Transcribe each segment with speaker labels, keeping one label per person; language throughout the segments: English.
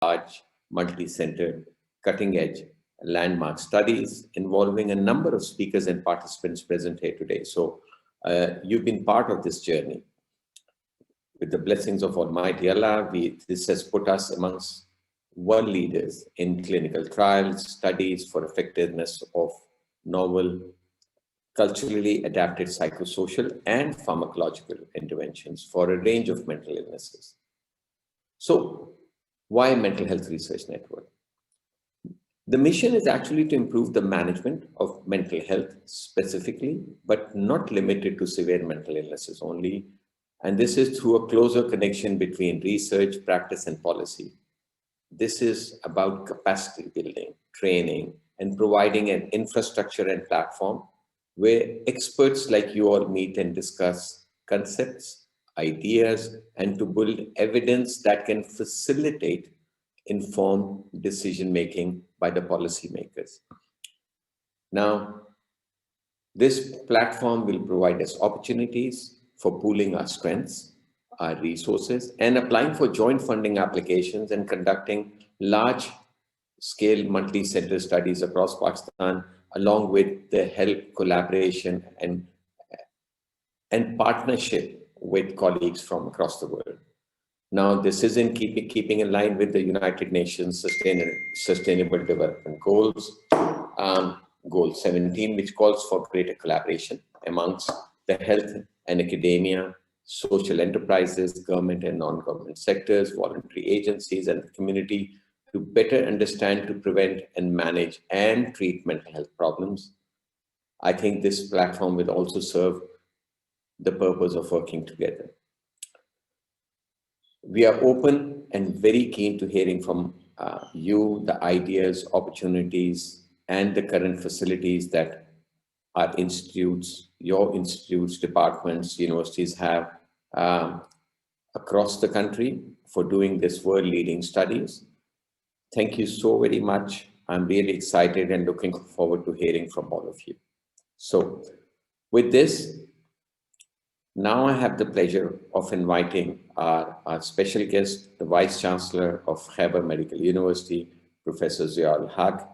Speaker 1: large, multi-centered, cutting-edge landmark studies involving a number of speakers and participants present here today. So you've been part of this journey. With the blessings of Almighty Allah, this has put us amongst world leaders in clinical trials, studies for effectiveness of novel, culturally adapted psychosocial and pharmacological interventions for a range of mental illnesses. So, why Mental Health Research Network? The mission is actually to improve the management of mental health specifically, but not limited to severe mental illnesses only. And this is through a closer connection between research, practice, and policy. This is about capacity building, training, and providing an infrastructure and platform where experts like you all meet and discuss concepts, ideas, and to build evidence that can facilitate informed decision-making by the policymakers. Now, this platform will provide us opportunities for pooling our strengths, our resources, and applying for joint funding applications and conducting large-scale multi-center studies across Pakistan, along with the help, collaboration, and partnership with colleagues from across the world. Now, this is in keeping in line with the United Nations Sustainable Development Goals, Goal 17, which calls for greater collaboration amongst the health and academia, social enterprises, government and non-government sectors, voluntary agencies, and the community to better understand, to prevent and manage and treat mental health problems. I think this platform will also serve the purpose of working together. We are open and very keen to hearing from you the ideas, opportunities, and the current facilities that our institutes, your institutes, departments, universities have across the country for doing this world-leading studies. Thank you so very much. I'm really excited and looking forward to hearing from all of you. So with this, now I have the pleasure of inviting our special guest, the Vice Chancellor of Khyber Medical University, Professor Ziaul Haq.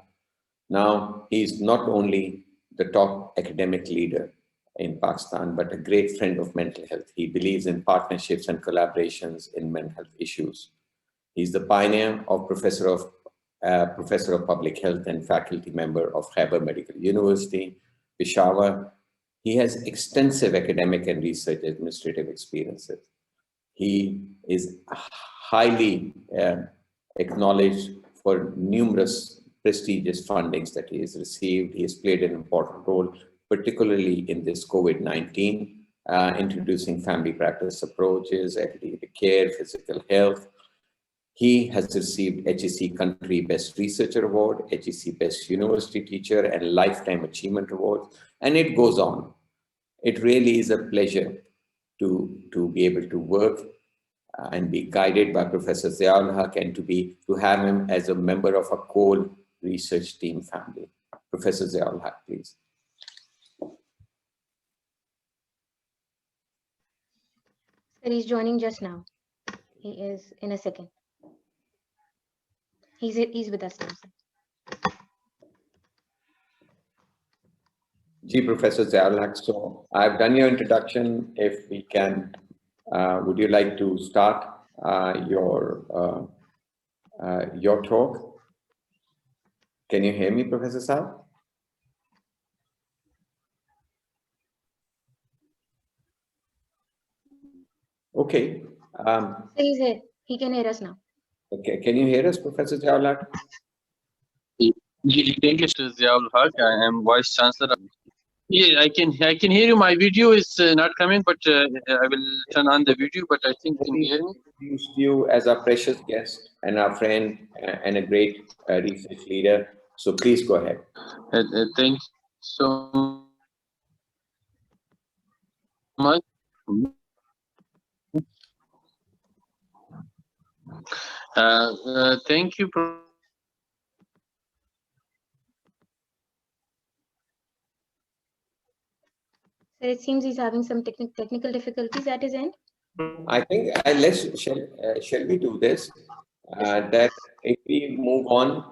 Speaker 1: Now, he's not only the top academic leader in Pakistan, but a great friend of mental health. He believes in partnerships and collaborations in mental health issues. He's the pioneer of Professor of Public Health and faculty member of Khyber Medical University, Peshawar. He has extensive academic and research administrative experiences. He is highly acknowledged for numerous prestigious fundings that he has received. He has played an important role, particularly in this COVID-19, introducing family practice approaches, academic care, physical health. He has received HEC Country Best Researcher Award, HEC Best University Teacher, and Lifetime Achievement Awards, and it goes on. It really is a pleasure to be able to work and be guided by Professor Ziaul Haq and to have him as a member of a core research team family. Professor Ziaul Haq, please.
Speaker 2: Sir, he's joining just now. He is in a second. He's with us now, sir.
Speaker 1: Professor Ziaul Haq. So I've done your introduction. If we can, would you like to start your talk? Can you hear me, Professor Saab? Okay.
Speaker 2: He's here. He can hear us now.
Speaker 1: Okay. Can you hear us, Professor Ziaul Haq?
Speaker 3: Thank you, Mr. Ziaul Haq. I am Vice Chancellor. Yeah, I can hear you. My video is not coming, but I will turn on the video. But I think you can hear me.
Speaker 1: Introduce you as our precious guest and our friend and a great research leader. So please go ahead.
Speaker 3: Thank you so much. Thank you.
Speaker 2: Sir, it seems he's having some technical difficulties at his end.
Speaker 1: I think shall we do this? that if we move on,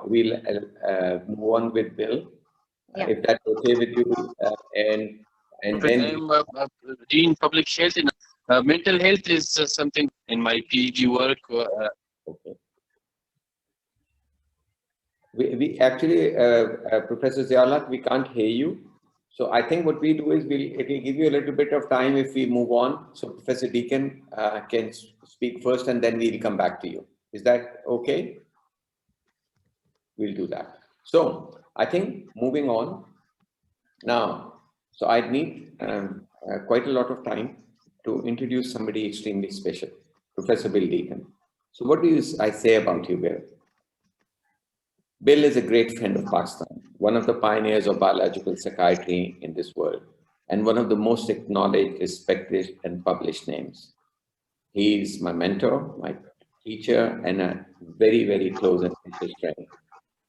Speaker 1: we'll move on with Bill,
Speaker 2: Yeah.
Speaker 1: if that's okay with you, and
Speaker 3: I
Speaker 1: then
Speaker 3: am Dean Public Health. Mental health is something in my PhD work.
Speaker 1: okay. We actually, Professor Ziaulat, we can't hear you. So I think what we do is it will give you a little bit of time if we move on. So Professor Deacon can speak first and then we'll come back to you. Is that okay? We'll do that. So I think moving on now, so I need quite a lot of time to introduce somebody extremely special, Professor Bill Deacon. So what do I say about you, Bill? Bill is a great friend of Pakistan, one of the pioneers of biological psychiatry in this world, and one of the most acknowledged, respected, and published names. He is my mentor, my teacher, and a very, very close and precious friend.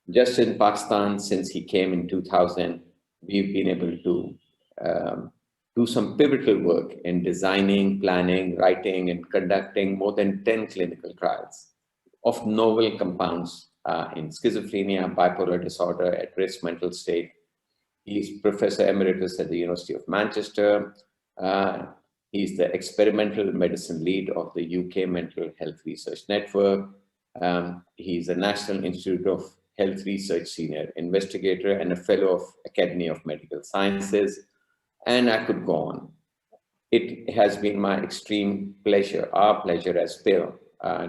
Speaker 1: Just in Pakistan, since he came in 2000, we've been able to do some pivotal work in designing, planning, writing, and conducting more than 10 clinical trials of novel compounds in schizophrenia, bipolar disorder, at-risk mental state. He's Professor Emeritus at the University of Manchester. He's the experimental medicine lead of the UK Mental Health Research Network. He's a National Institute of Health Research Senior Investigator and a Fellow of Academy of Medical Sciences. And I could go on. It has been my extreme pleasure, our pleasure as Bill,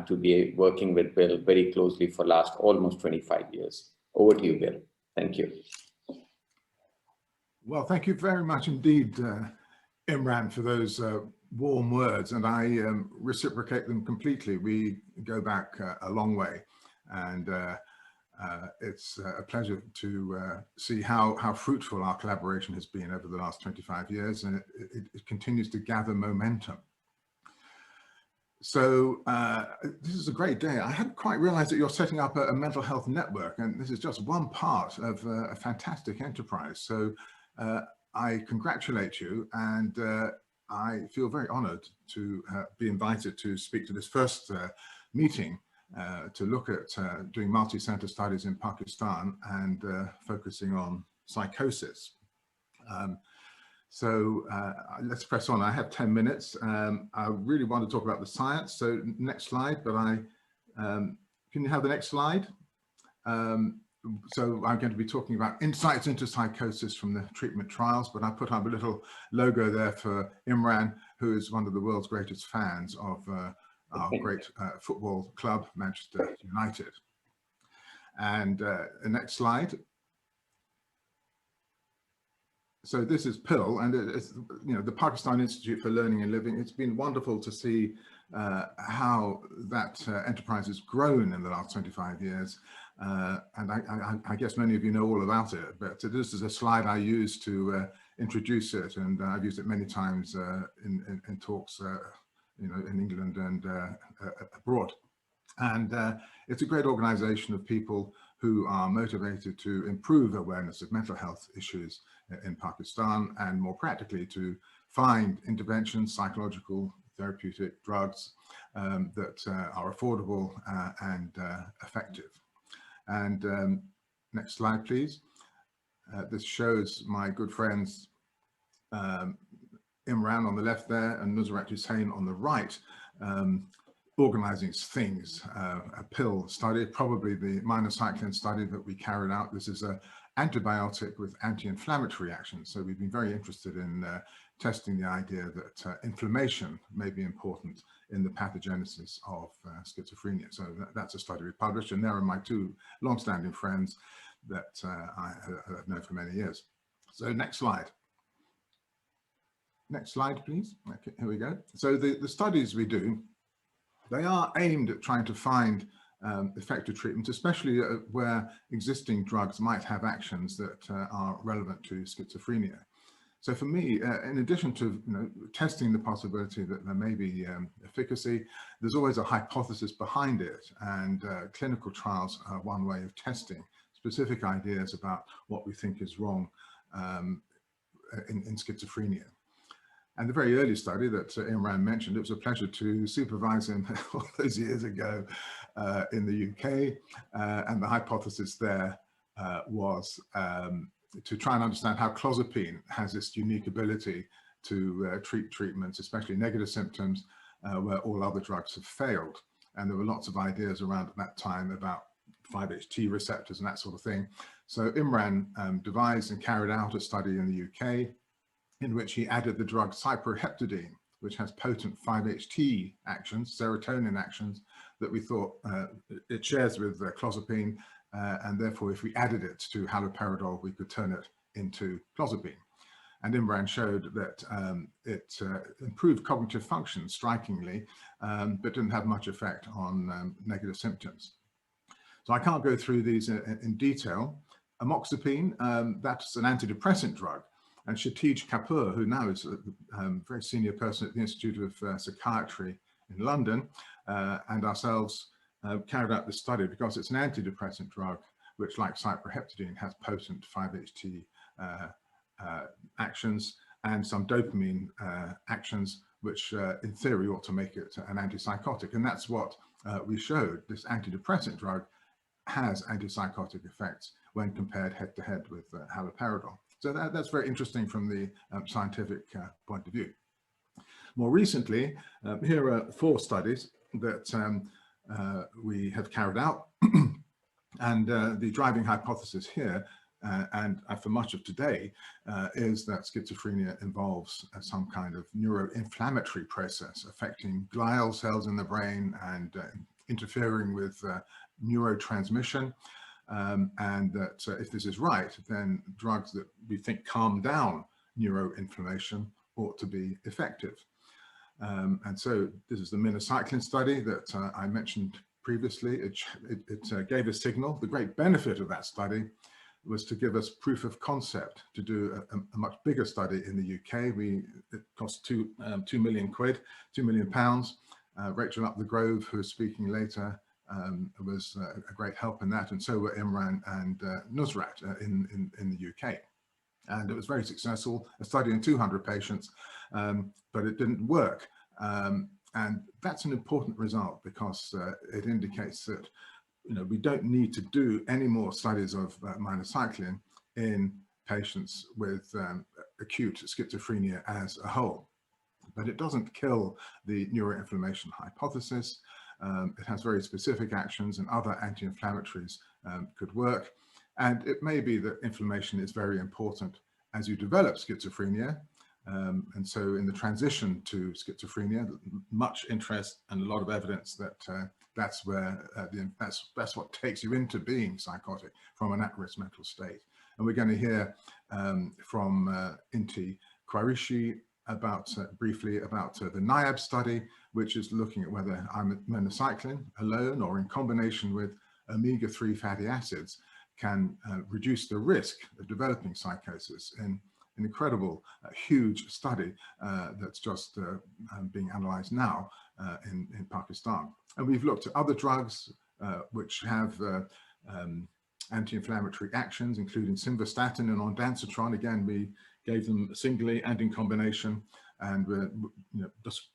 Speaker 1: to be working with Bill very closely for last almost 25 years. Over to you, Bill. Thank you.
Speaker 4: Well, thank you very much indeed, Imran, for those warm words, and I reciprocate them completely. We go back a long way, and it's a pleasure to see how fruitful our collaboration has been over the last 25 years, and it continues to gather momentum. So this is a great day. I hadn't quite realized that you're setting up a mental health network, and this is just one part of a fantastic enterprise. So I congratulate you, and I feel very honored to be invited to speak to this first meeting to look at doing multi-center studies in Pakistan and focusing on psychosis. So let's press on. I have 10 minutes. I really want to talk about the science. So next slide, but can you have the next slide? So I'm going to be talking about insights into psychosis from the treatment trials, but I put up a little logo there for Imran, who is one of the world's greatest fans of our great football club, Manchester United. And the next slide. So this is PIL, and it's, the Pakistan Institute for Learning and Living. It's been wonderful to see how that enterprise has grown in the last 25 years. And I guess many of you know all about it, but this is a slide I use to introduce it, and I've used it many times in talks, in England and abroad. And it's a great organization of people who are motivated to improve awareness of mental health issues in Pakistan, and more practically to find interventions, psychological, therapeutic drugs that are affordable and effective. And next slide, please. This shows my good friends Imran on the left there and Nusrat Hussain on the right, organizing things. A pill study, probably the minocycline study that we carried out. This is an antibiotic with anti-inflammatory action. So we've been very interested in testing the idea that inflammation may be important in the pathogenesis of schizophrenia. So that's a study we published, and there are my two long-standing friends that I have known for many years. So next slide. Next slide, please. Okay, here we go. So the studies we do, they are aimed at trying to find effective treatment, especially where existing drugs might have actions that are relevant to schizophrenia. So for me, in addition to testing the possibility that there may be efficacy, there's always a hypothesis behind it, and clinical trials are one way of testing specific ideas about what we think is wrong in schizophrenia. And the very early study that Imran mentioned, it was a pleasure to supervise him all those years ago in the UK. And the hypothesis there was to try and understand how clozapine has this unique ability to treat treatments, especially negative symptoms, where all other drugs have failed. And there were lots of ideas around at that time about 5-HT receptors and that sort of thing. So Imran devised and carried out a study in the UK in which he added the drug cyproheptadine, which has potent 5-HT actions, serotonin actions, that we thought it shares with clozapine, and therefore if we added it to haloperidol, we could turn it into clozapine. And Imran showed that it improved cognitive function strikingly, but didn't have much effect on negative symptoms. So I can't go through these in detail. Amoxapine, that's an antidepressant drug. And Khatij Kapoor, who now is a very senior person at the Institute of Psychiatry in London, and ourselves carried out this study because it's an antidepressant drug, which, like cyproheptadine, has potent 5-HT actions and some dopamine actions, which in theory ought to make it an antipsychotic. And that's what we showed. This antidepressant drug has antipsychotic effects when compared head-to-head with haloperidol. So that's very interesting from the scientific point of view. More recently, here are 4 studies that we have carried out. And the driving hypothesis here, and for much of today, is that schizophrenia involves some kind of neuroinflammatory process affecting glial cells in the brain and interfering with neurotransmission. And that if this is right, then drugs that we think calm down neuroinflammation ought to be effective. And so this is the minocycline study that I mentioned previously. It gave a signal. The great benefit of that study was to give us proof of concept to do a much bigger study in the UK. It cost 2 million quid, £2 million. Rachel Up-the-Grove, who is speaking later, was a great help in that, and so were Imran and Nusrat in the UK. And it was very successful, a study in 200 patients, but it didn't work. And that's an important result because it indicates that we don't need to do any more studies of minocycline in patients with acute schizophrenia as a whole. But it doesn't kill the neuroinflammation hypothesis. It has very specific actions, and other anti-inflammatories could work. And it may be that inflammation is very important as you develop schizophrenia. And so in the transition to schizophrenia, much interest and a lot of evidence that that's what takes you into being psychotic from an at-risk mental state. And we're going to hear from Inti Qureshi briefly about the NIAB study, which is looking at whether minocycline alone or in combination with omega-3 fatty acids can reduce the risk of developing psychosis in an incredible, huge study that's just being analyzed now in Pakistan. And we've looked at other drugs which have anti-inflammatory actions, including simvastatin and ondansetron. Again, we gave them singly and in combination, and we're just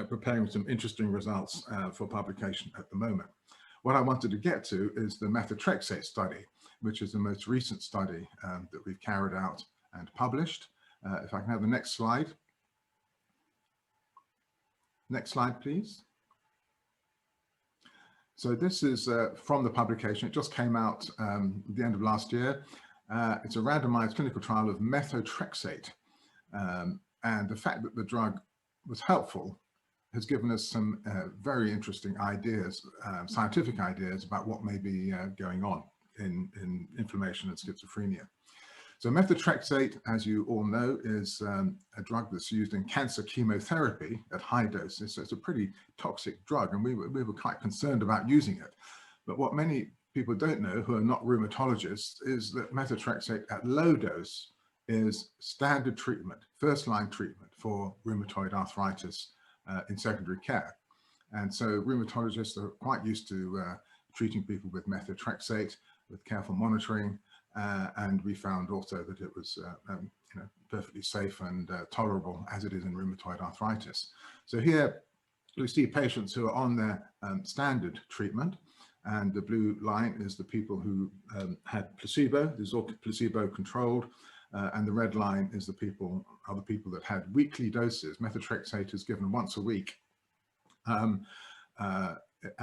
Speaker 4: preparing some interesting results for publication at the moment. What I wanted to get to is the methotrexate study, which is the most recent study that we've carried out and published. If I can have the next slide. Next slide, please. So this is from the publication. It just came out at the end of last year. It's a randomized clinical trial of methotrexate. And the fact that the drug was helpful has given us some very interesting ideas, scientific ideas about what may be going on in inflammation and schizophrenia. So methotrexate, as you all know, is a drug that's used in cancer chemotherapy at high doses. So it's a pretty toxic drug, and we were quite concerned about using it. But what many people don't know who are not rheumatologists is that methotrexate at low dose is standard treatment, first-line treatment for rheumatoid arthritis in secondary care. And so rheumatologists are quite used to treating people with methotrexate with careful monitoring. and we found also that it was perfectly safe and tolerable as it is in rheumatoid arthritis. So here we see patients who are on their standard treatment, and the blue line is the people who had placebo. This is all placebo controlled, and the red line is the people that had weekly doses. Methotrexate is given once a week, and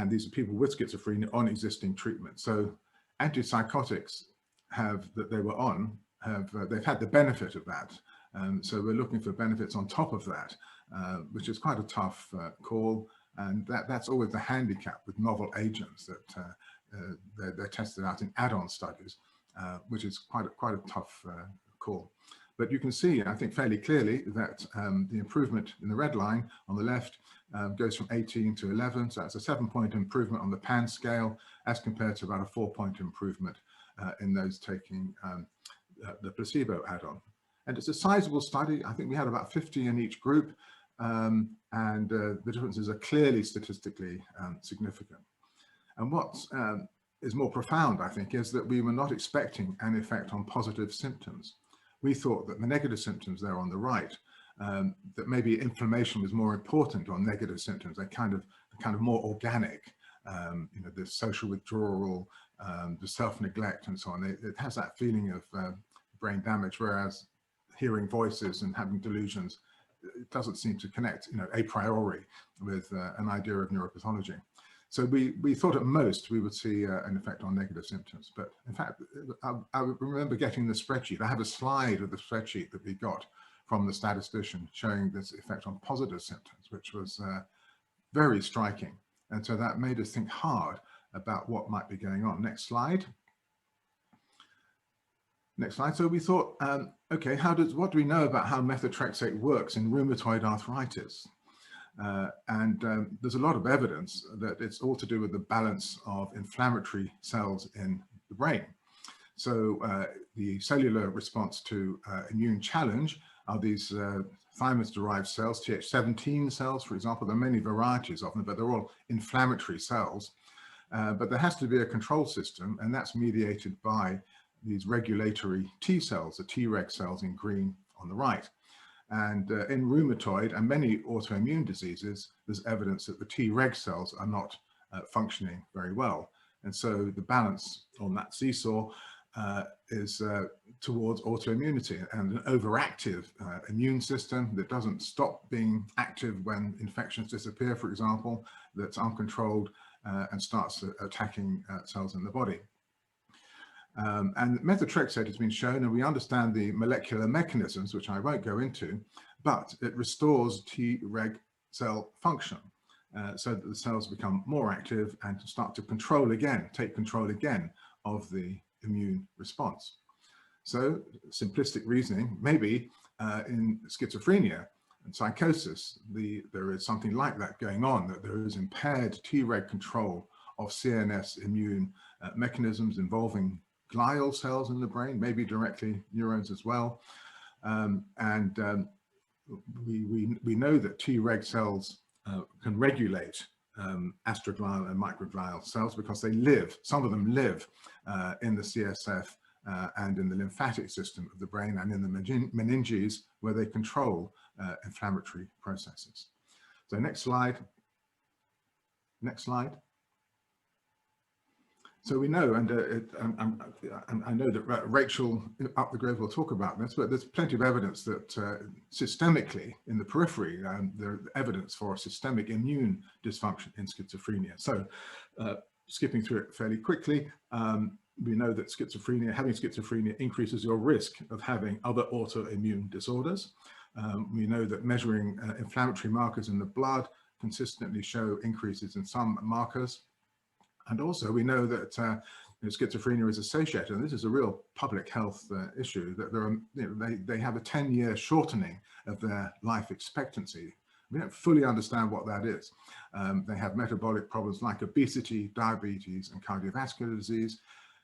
Speaker 4: these are people with schizophrenia on existing treatment. So antipsychotics they've had the benefit of that. So we're looking for benefits on top of that, which is quite a tough call. And that's always the handicap with novel agents, that they're tested out in add-on studies, which is quite a tough call. But you can see, I think, fairly clearly that the improvement in the red line on the left goes from 18 to 11. So that's a 7-point improvement on the PANSS scale, as compared to about a 4-point improvement in those taking the placebo add-on. And it's a sizable study. I think we had about 50 in each group, and the differences are clearly statistically significant. And what is more profound, I think, is that we were not expecting an effect on positive symptoms. We thought that the negative symptoms there on the right, that maybe inflammation was more important on negative symptoms. They're kind of more organic, the social withdrawal, the self-neglect and so on. It has that feeling of brain damage, whereas hearing voices and having delusions, it doesn't seem to connect, a priori with an idea of neuropathology. So we thought at most we would see an effect on negative symptoms. But in fact, I remember getting the spreadsheet. I have a slide of the spreadsheet that we got from the statistician showing this effect on positive symptoms, which was very striking. And so that made us think hard about what might be going on. Next slide. Next slide. So we thought, okay, what do we know about how methotrexate works in rheumatoid arthritis? There's a lot of evidence that it's all to do with the balance of inflammatory cells in the brain. So the cellular response to immune challenge are these thymus-derived cells, Th17 cells, for example. There are many varieties of them, but they're all inflammatory cells. But there has to be a control system, and that's mediated by these regulatory T cells, the Treg cells in green on the right. And in rheumatoid and many autoimmune diseases, there's evidence that the Treg cells are not functioning very well. And so the balance on that seesaw is towards autoimmunity and an overactive immune system that doesn't stop being active when infections disappear, for example, that's uncontrolled and starts attacking cells in the body. And methotrexate has been shown, and we understand the molecular mechanisms, which I won't go into, but it restores Treg cell function so that the cells become more active and start to take control again of the immune response. So simplistic reasoning, maybe in schizophrenia and psychosis, there is something like that going on, that there is impaired Treg control of CNS immune mechanisms involving glial cells in the brain, maybe directly neurons as well. We know that Treg cells can regulate astroglial and microglial cells because some of them live in the CSF and in the lymphatic system of the brain and in the meninges, where they control inflammatory processes. So next slide. Next slide. So we know, and I know that Rachel up the grove will talk about this, but there's plenty of evidence that systemically in the periphery, there's evidence for systemic immune dysfunction in schizophrenia. So skipping through it fairly quickly, we know that having schizophrenia increases your risk of having other autoimmune disorders. We know that measuring inflammatory markers in the blood consistently show increases in some markers. And also we know that schizophrenia is associated, and this is a real public health issue, that there are, they have a 10-year shortening of their life expectancy. We don't fully understand what that is. They have metabolic problems like obesity, diabetes, and cardiovascular disease.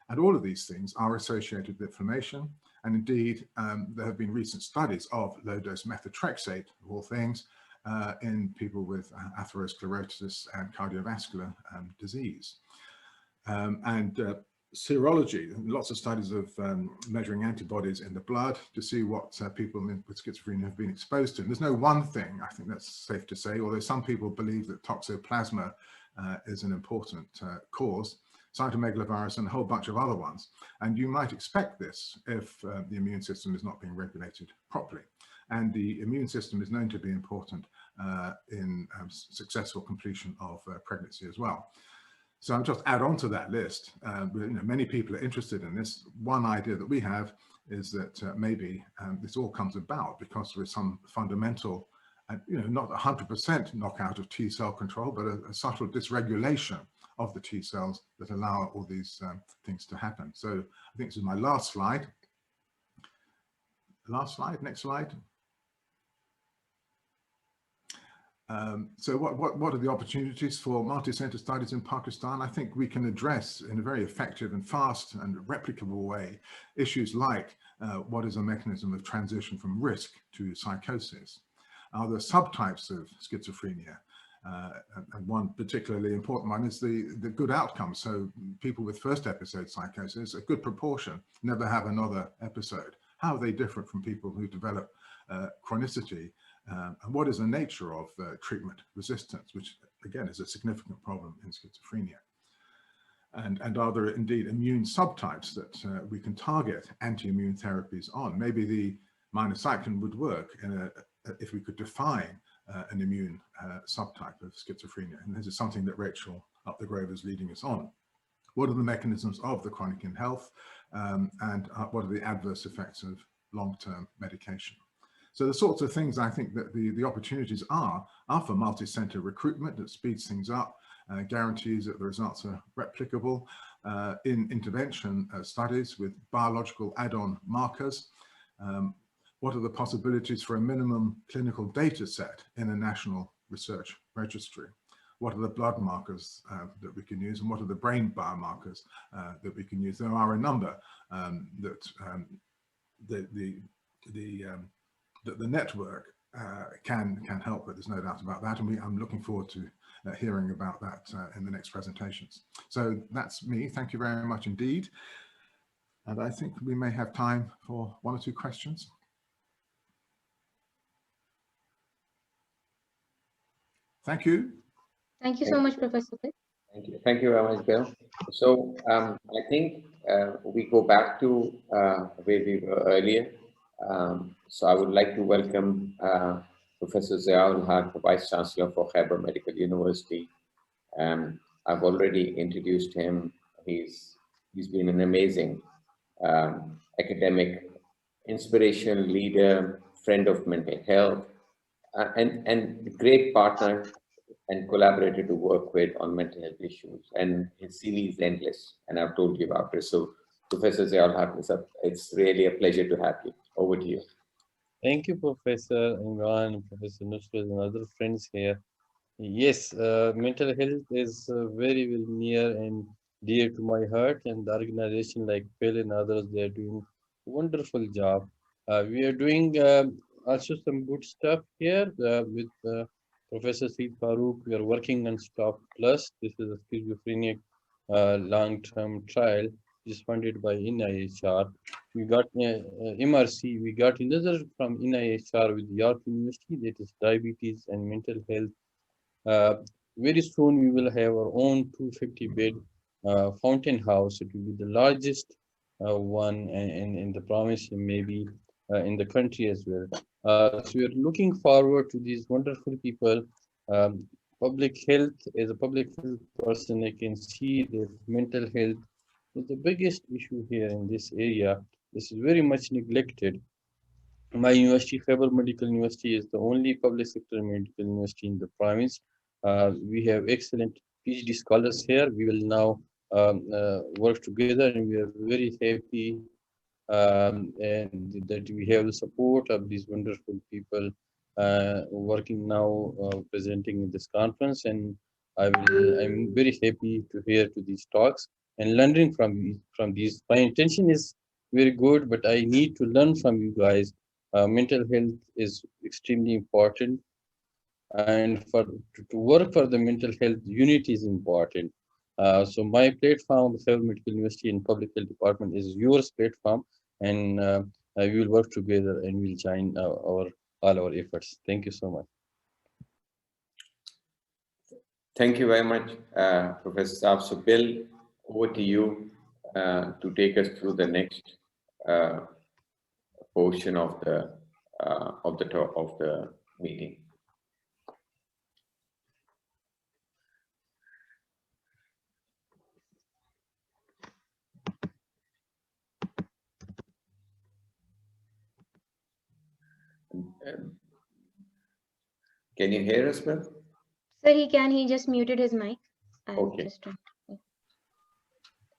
Speaker 4: And all of these things are associated with inflammation. And indeed, there have been recent studies of low-dose methotrexate, of all things, in people with atherosclerosis and cardiovascular disease. serology, lots of studies of measuring antibodies in the blood to see what people with schizophrenia have been exposed to. And there's no one thing, I think that's safe to say, although some people believe that toxoplasma is an important cause, cytomegalovirus and a whole bunch of other ones. And you might expect this if the immune system is not being regulated properly. And the immune system is known to be important in successful completion of pregnancy as well. So I'll just add on to that list. Many people are interested in this. One idea that we have is that maybe this all comes about because there is some fundamental, not 100% knockout of T cell control, but a subtle dysregulation of the T cells that allow all these things to happen. So I think this is my last slide. Last slide, next slide. So what are the opportunities for multi-center studies in Pakistan? I think we can address in a very effective and fast and replicable way issues like what is a mechanism of transition from risk to psychosis? Are there subtypes of schizophrenia? And one particularly important one is the good outcome. So people with first episode psychosis, a good proportion, never have another episode. How are they different from people who develop chronicity? And what is the nature of treatment resistance, which again is a significant problem in schizophrenia? And are there indeed immune subtypes that we can target anti-immune therapies on? Maybe the minocycline would work if we could define an immune subtype of schizophrenia. And this is something that Rachel Up the Grove is leading us on. What are the mechanisms of the chronic in health, and what are the adverse effects of long-term medication? So the sorts of things I think that the opportunities are for multi-center recruitment that speeds things up, guarantees that the results are replicable, in intervention studies with biological add-on markers. What are the possibilities for a minimum clinical data set in a national research registry? What are the blood markers that we can use, and what are the brain biomarkers that we can use? There are a number that the network can help with. There's no doubt about that, and I'm looking forward to hearing about that in the next presentations. So that's me. Thank you very much indeed. And I think we may have time for one or two questions. Thank you.
Speaker 2: Thank you so much, Professor Pitt.
Speaker 1: Thank you. Thank you very much, Bill. So I think we go back to where we were earlier. So I would like to welcome Professor Ziaul Haq, Vice Chancellor for Khyber Medical University. I've already introduced him. He's been an amazing academic, inspiration, leader, friend of mental health, and great partner and collaborator to work with on mental health issues. And his CV is endless, and I've told you about it. So Professor Ziaul Haq, it's really a pleasure to have you. Over to you.
Speaker 3: Thank you, Professor Imran, Professor Nusrat, and other friends here. Yes, mental health is very, very near and dear to my heart, and the organization like Phil and others, they are doing a wonderful job. We are doing also some good stuff here with Professor Saeed Farooq. We are working on Stop Plus. This is a schizophrenia long-term trial, which is funded by NIHR. We got MRC, we got another from NIHR with York University, that is diabetes and mental health. Very soon we will have our own 250-bed fountain house. It will be the largest one in the province, and maybe in the country as well. So we are looking forward to these wonderful people. Public health, as a public health person, I can see that mental health is the biggest issue here in this area. This is very much neglected. My university, Khyber Medical University, is the only public sector medical university in the province. We have excellent PhD scholars here. We will now work together, and we are very happy and that we have the support of these wonderful people working now, presenting in this conference. And I'm very happy to hear to these talks and learning from these. My intention is very good, but I need to learn from you guys. Mental health is extremely important, and to work for the mental health unity is important. So my platform, the Federal Medical University and Public Health Department, is yours platform, and we will work together and we'll join all our efforts. Thank you so much.
Speaker 1: Thank you very much, Professor Saab. So, Bill, over to you to take us through the next portion of the meeting. Can you hear us, Bill?
Speaker 2: Sir, he can. He just muted his mic.
Speaker 1: Okay.
Speaker 2: Just trying to...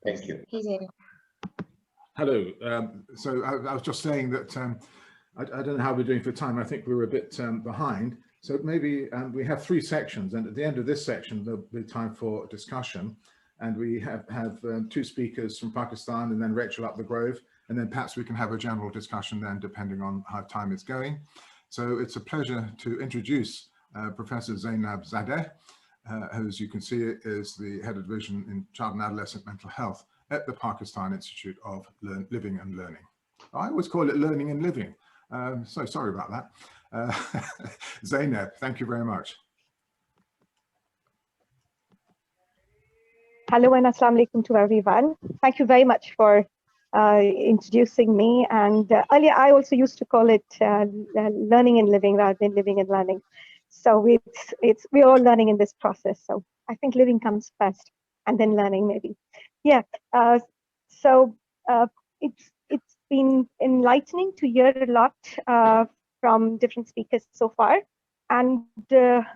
Speaker 1: Thank you.
Speaker 2: He's hearing.
Speaker 4: Hello. So I was just saying that I don't know how we're doing for time. I think we were a bit behind. So maybe we have 3 sections, and at the end of this section, there'll be time for discussion. And we have 2 speakers from Pakistan, and then Rachel up the Grove, and then perhaps we can have a general discussion then, depending on how time is going. So it's a pleasure to introduce Professor Zainab Zadeh, who, as you can see, is the head of division in child and adolescent mental health at the Pakistan Institute of Living and Learning. I always call it learning and living. So sorry about that. Zainab, thank you very much.
Speaker 5: Hello and assalamu alaikum to everyone. Thank you very much for introducing me. And earlier, I also used to call it learning and living rather than living and learning. So we're all learning in this process. So I think living comes first and then learning maybe. Yeah. So it's been enlightening to hear a lot from different speakers so far. And the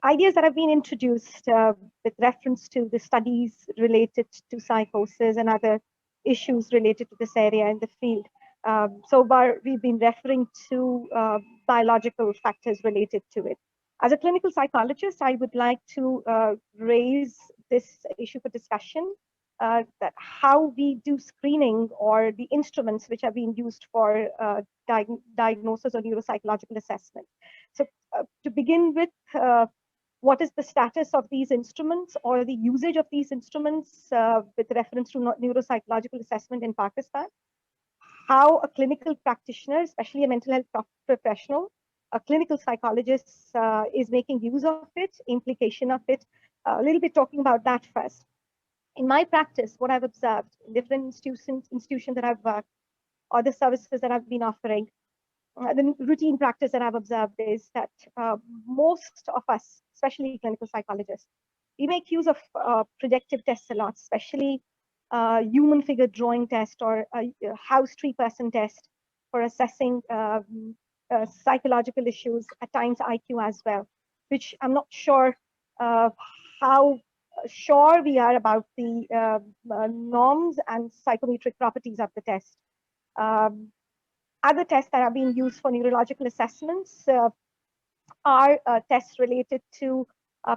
Speaker 5: ideas that have been introduced with reference to the studies related to psychosis and other issues related to this area in the field. So far, we've been referring to biological factors related to it. As a clinical psychologist, I would like to raise this issue for discussion, that how we do screening or the instruments which are being used for diagnosis or neuropsychological assessment. So to begin with, what is the status of these instruments or the usage of these instruments with reference to neuropsychological assessment in Pakistan? How a clinical practitioner, especially a mental health professional, a clinical psychologist is making use of it, implication of it, a little bit talking about that first. In my practice, what I've observed in different institutions that I've worked, or the services that I've been offering, the routine practice that I've observed is that most of us, especially clinical psychologists, we make use of projective tests a lot, especially human figure drawing test or a house tree person test for assessing psychological issues, at times IQ as well, which I'm not sure how sure we are about the norms and psychometric properties of the test. Other tests that are being used for neurological assessments are tests related to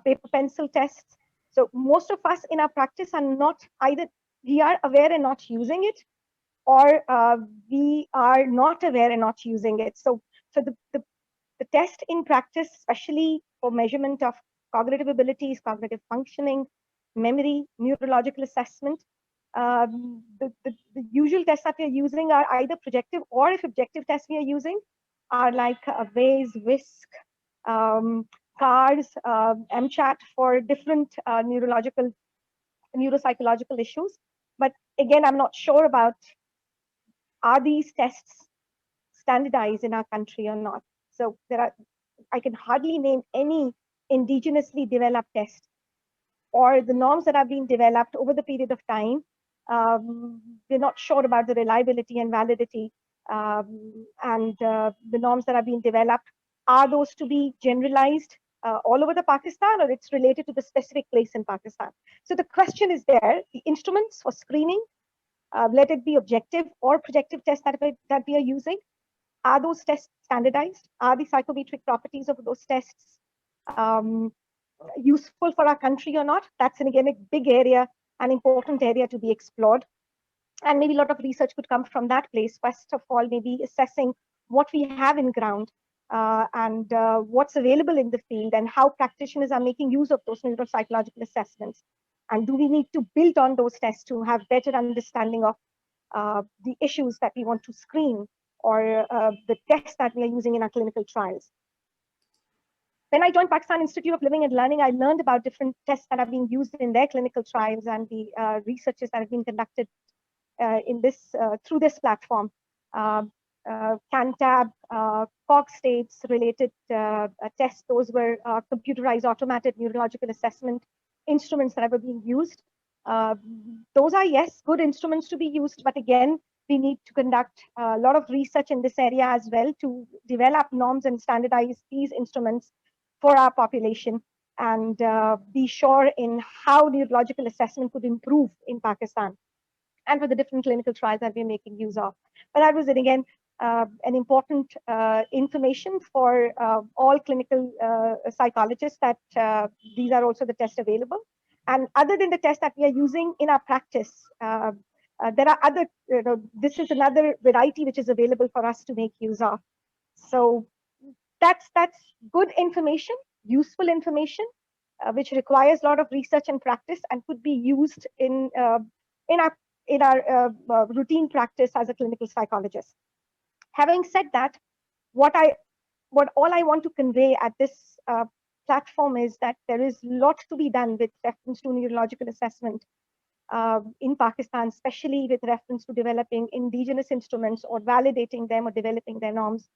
Speaker 5: paper pencil tests. So most of us in our practice are not either, we are aware and not using it, or we are not aware and not using it. So the test in practice, especially for measurement of cognitive abilities, cognitive functioning, memory, neurological assessment, the usual tests that we are using are either projective, or if objective tests we are using are like Waze, Whisk, CARS, MCHAT for different neuropsychological issues. But again, I'm not sure about, are these tests standardized in our country or not? So I can hardly name any indigenously developed test, or the norms that have been developed over the period of time. We're not sure about the reliability and validity, and the norms that are being developed, are those to be generalized all over the Pakistan, or it's related to the specific place in Pakistan? So the question is there, the instruments for screening, let it be objective or projective tests that we are using, are those tests standardized? Are the psychometric properties of those tests useful for our country or not? That's again a big area, an important area to be explored. And maybe a lot of research could come from that place. First of all, maybe assessing what we have in ground and what's available in the field, and how practitioners are making use of those neuropsychological assessments. And do we need to build on those tests to have better understanding of the issues that we want to screen, or the tests that we are using in our clinical trials? When I joined Pakistan Institute of Living and Learning, I learned about different tests that are being used in their clinical trials and the researches that have been conducted through this platform. CANTAB, COG states related tests, those were computerized automated neurological assessment instruments that were being used. Those are, yes, good instruments to be used, but again, we need to conduct a lot of research in this area as well to develop norms and standardize these instruments for our population, and be sure in how neurological assessment could improve in Pakistan and for the different clinical trials that we're making use of. But that was, again, an important information for all clinical psychologists, that these are also the tests available. And other than the tests that we are using in our practice, there are other, this is another variety which is available for us to make use of. So that's good information, useful information, which requires a lot of research and practice and could be used in our routine practice as a clinical psychologist. Having said that, what all I want to convey at this platform is that there is a lot to be done with reference to neurological assessment in Pakistan, especially with reference to developing indigenous instruments or validating them or developing their norms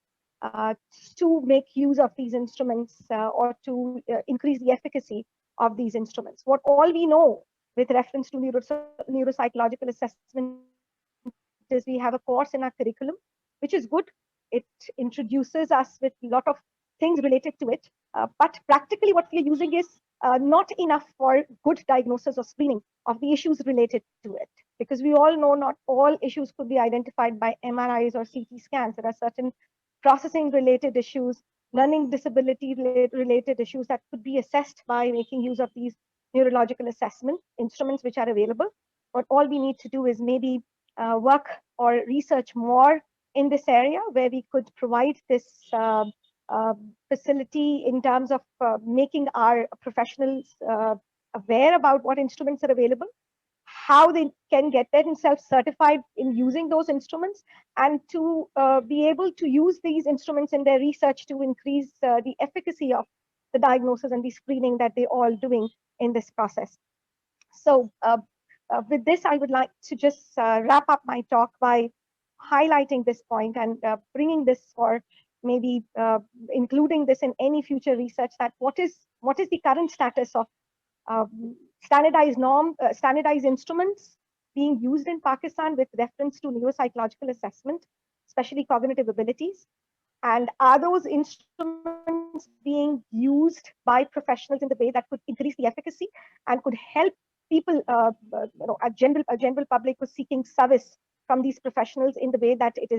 Speaker 5: to make use of these instruments or to increase the efficacy of these instruments. What all we know with reference to neuropsychological assessment is we have a course in our curriculum, which is good. It introduces us with a lot of things related to it, but practically what we are using is not enough for good diagnosis or screening of the issues related to it, because we all know not all issues could be identified by MRIs or CT scans. There are certain processing related issues, learning disability related issues that could be assessed by making use of these neurological assessment instruments which are available. But all we need to do is maybe work or research more in this area, where we could provide this facility in terms of making our professionals aware about what instruments are available, how they can get themselves certified in using those instruments, and to be able to use these instruments in their research to increase the efficacy of the diagnosis and the screening that they're all doing in this process. So with this, I would like to just wrap up my talk by highlighting this point and bringing this, or maybe including this in any future research, that what is the current status of standardized instruments being used in Pakistan with reference to neuropsychological assessment, especially cognitive abilities, and are those instruments being used by professionals in the way that could increase the efficacy and could help people, a general public who's seeking service from these professionals in the way that it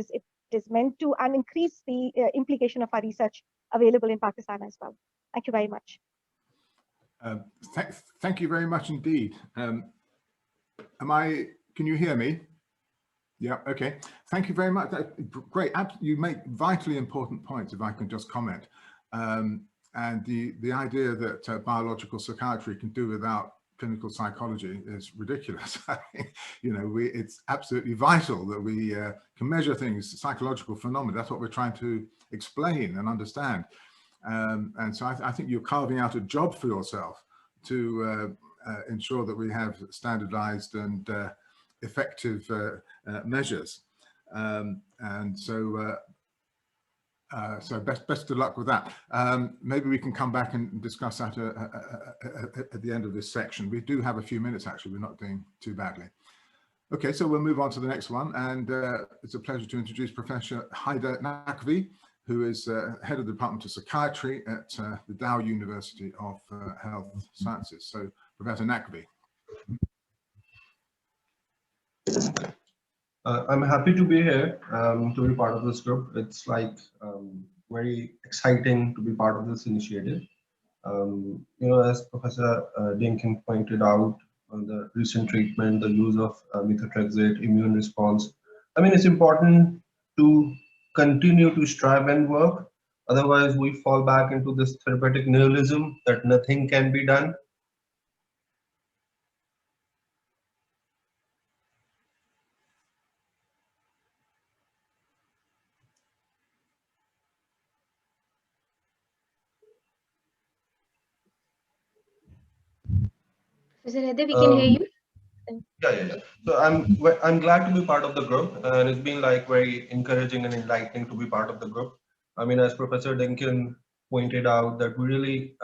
Speaker 5: is meant to, and increase the implication of our research available in Pakistan as well. Thank you very much.
Speaker 4: Thank you very much indeed. Can you hear me? Yeah, okay. Thank you very much. Great. You make vitally important points, if I can just comment. And the idea that biological psychiatry can do without clinical psychology is ridiculous. I think, it's absolutely vital that we can measure things, psychological phenomena. That's what we're trying to explain and understand. And so I think you're carving out a job for yourself to ensure that we have standardized and effective measures. And so best of luck with that. Maybe we can come back and discuss that at the end of this section. We do have a few minutes, actually. We're not doing too badly. Okay, so we'll move on to the next one. And it's a pleasure to introduce Professor Haider Naqvi, who is head of the Department of Psychiatry at the Dow University of Health Sciences. So, Professor Naqvi.
Speaker 6: I'm happy to be here, to be part of this group. It's like very exciting to be part of this initiative. As Professor Dinkin pointed out, on the recent treatment, the use of methotrexate, immune response. I mean, it's important to continue to strive and work. Otherwise, we fall back into this therapeutic nihilism that nothing can be done.
Speaker 2: Mr. Haider, we can hear you.
Speaker 6: Yeah. So I'm glad to be part of the group, and it's been like very encouraging and enlightening to be part of the group. I mean, as Professor Duncan pointed out, that we really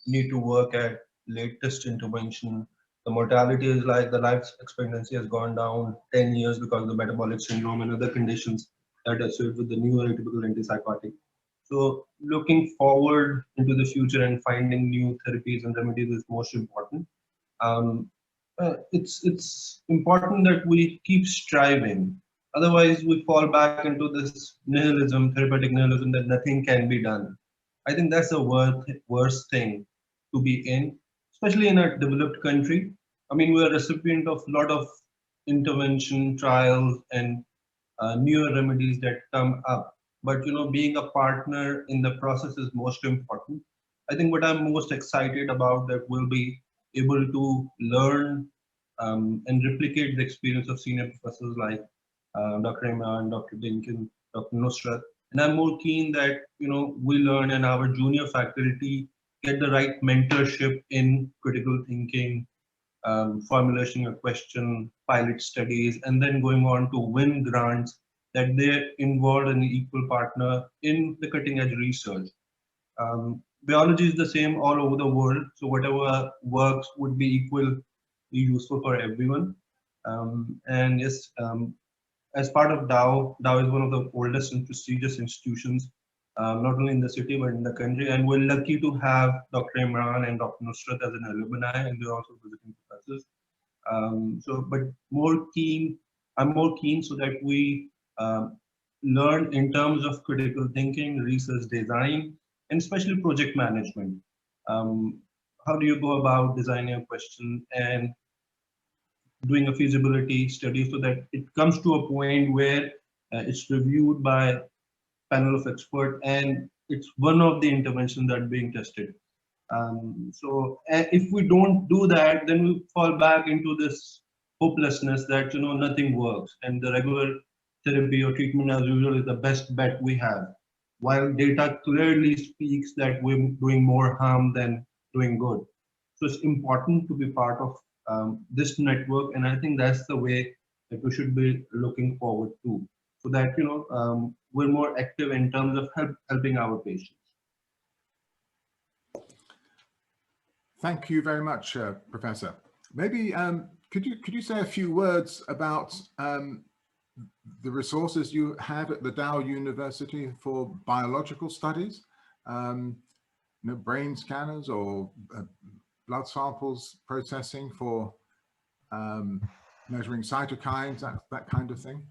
Speaker 6: need to work at latest intervention. The mortality is like the life expectancy has gone down 10 years because of the metabolic syndrome and other conditions that are associated with the new atypical antipsychotic. So looking forward into the future and finding new therapies and remedies is most important. Um, it's important that we keep striving. Otherwise, we fall back into this nihilism, therapeutic nihilism, that nothing can be done. I think that's the worst thing to be in, especially in a developed country. I mean, we're a recipient of a lot of intervention, trials, and newer remedies that come up. But being a partner in the process is most important. I think what I'm most excited about that we'll be able to learn and replicate the experience of senior professors like Dr. Imran, Dr. Dinkin, Dr. Nusrat. And I'm more keen that we learn and our junior faculty get the right mentorship in critical thinking, formulation a question, pilot studies, and then going on to win grants, that they're involved in an equal partner in the cutting edge research. Biology is the same all over the world, so whatever works would be equally useful for everyone. And yes, as part of Dow is one of the oldest and prestigious institutions, not only in the city but in the country. And we're lucky to have Dr. Imran and Dr. Nusrat as an alumni, and they're also visiting professors. But I'm more keen so that we learn in terms of critical thinking, research design, and especially project management. Um, how do you go about designing a question and doing a feasibility study so that it comes to a point where it's reviewed by panel of experts and it's one of the interventions that are being tested. If we don't do that, then we fall back into this hopelessness that nothing works and the regular therapy or treatment as usual is the best bet we have, while data clearly speaks that we're doing more harm than doing good. So it's important to be part of this network, and I think that's the way that we should be looking forward to, so that we're more active in terms of helping our patients.
Speaker 4: Thank you very much, Professor. Maybe could you say a few words about the resources you have at the Dow University for biological studies? Brain scanners or blood samples processing for measuring cytokines, that kind of thing?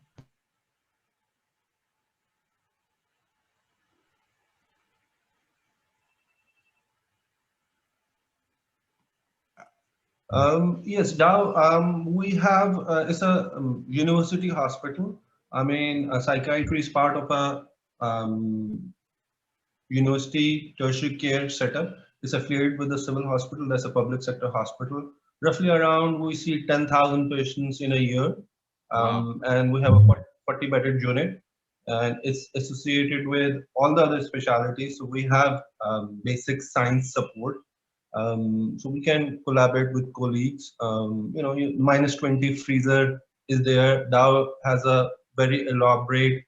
Speaker 6: Yes, Dow, we have, it's a university hospital. I mean, psychiatry is part of a university tertiary care setup. It's affiliated with the civil hospital. That's a public sector hospital. Roughly around, we see 10,000 patients in a year. And we have a 40-bedded unit. And it's associated with all the other specialties. So we have basic science support. So we can collaborate with colleagues. Minus 20 freezer is there. Dow has a very elaborate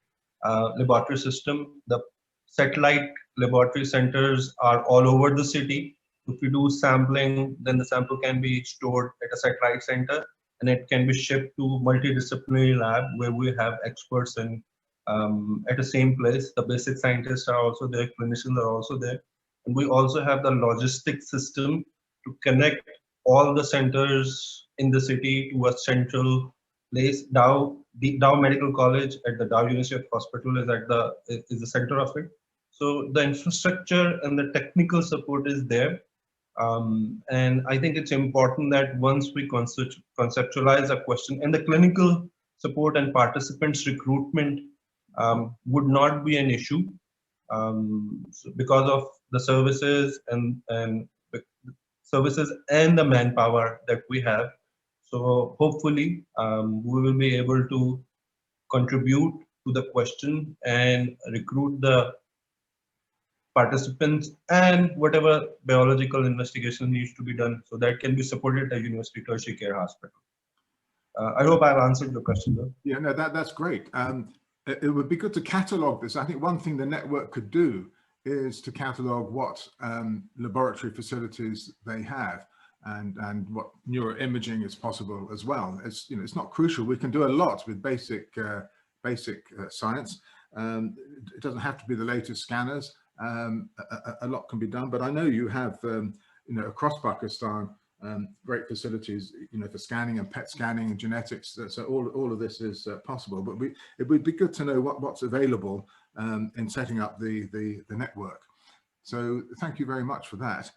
Speaker 6: laboratory system. The satellite laboratory centers are all over the city. If we do sampling, then the sample can be stored at a satellite center and it can be shipped to multidisciplinary lab where we have experts in at the same place. The basic scientists are also there, clinicians are also there. And we also have the logistics system to connect all the centers in the city to a central place. The Dow Medical College at the Dow University Hospital is the center of it. So the infrastructure and the technical support is there. And I think it's important that once we conceptualize a question, and the clinical support and participants recruitment would not be an issue because of the services and the manpower that we have. So hopefully we will be able to contribute to the question and recruit the participants and whatever biological investigation needs to be done. So that can be supported at University Tertiary Care Hospital. I hope I've answered your question, though.
Speaker 4: Yeah, no, that's great. It would be good to catalog this. I think one thing the network could do is to catalog what laboratory facilities they have and what neuroimaging is possible as well. It's, you know, it's not crucial. We can do a lot with basic science. It doesn't have to be the latest scanners. A lot can be done, but I know you have, you know, across Pakistan, great facilities, you know, for scanning and PET scanning and genetics. So all of this is possible, but it would be good to know what's available in setting up the network. So thank you very much for that.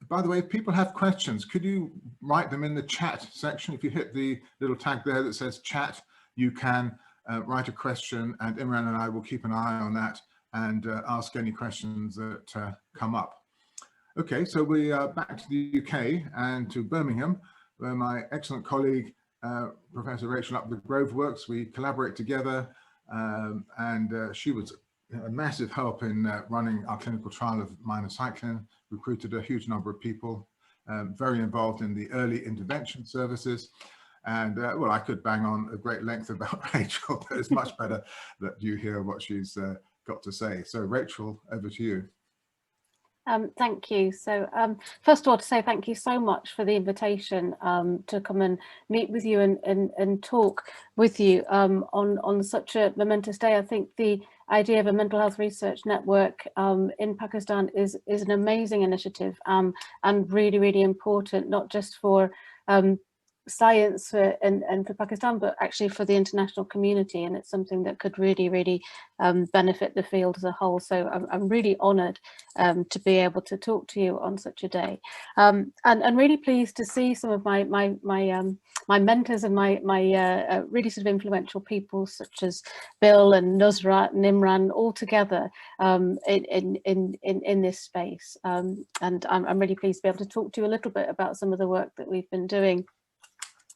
Speaker 4: By the way, if people have questions, could you write them in the chat section? If you hit the little tag there that says chat, you can write a question, and Imran and I will keep an eye on that and ask any questions that come up. Okay, so we are back to the UK and to Birmingham, where my excellent colleague, Professor Rachel Upwood-Grove works. We collaborate together, and she was a massive help in running our clinical trial of minocycline, recruited a huge number of people, very involved in the early intervention services. And well, I could bang on a great length about Rachel, but it's much better that you hear what she's got to say. So Rachel, over to you.
Speaker 7: Thank you. So first of all, to say thank you so much for the invitation to come and meet with you and talk with you on such a momentous day. I think the idea of a mental health research network in Pakistan is an amazing initiative and really, really important, not just for science and for Pakistan, but actually for the international community, and it's something that could really, really benefit the field as a whole. So I'm really honoured to be able to talk to you on such a day, and really pleased to see some of my mentors and my really sort of influential people such as Bill and Nusrat and Imran all together in this space, and I'm really pleased to be able to talk to you a little bit about some of the work that we've been doing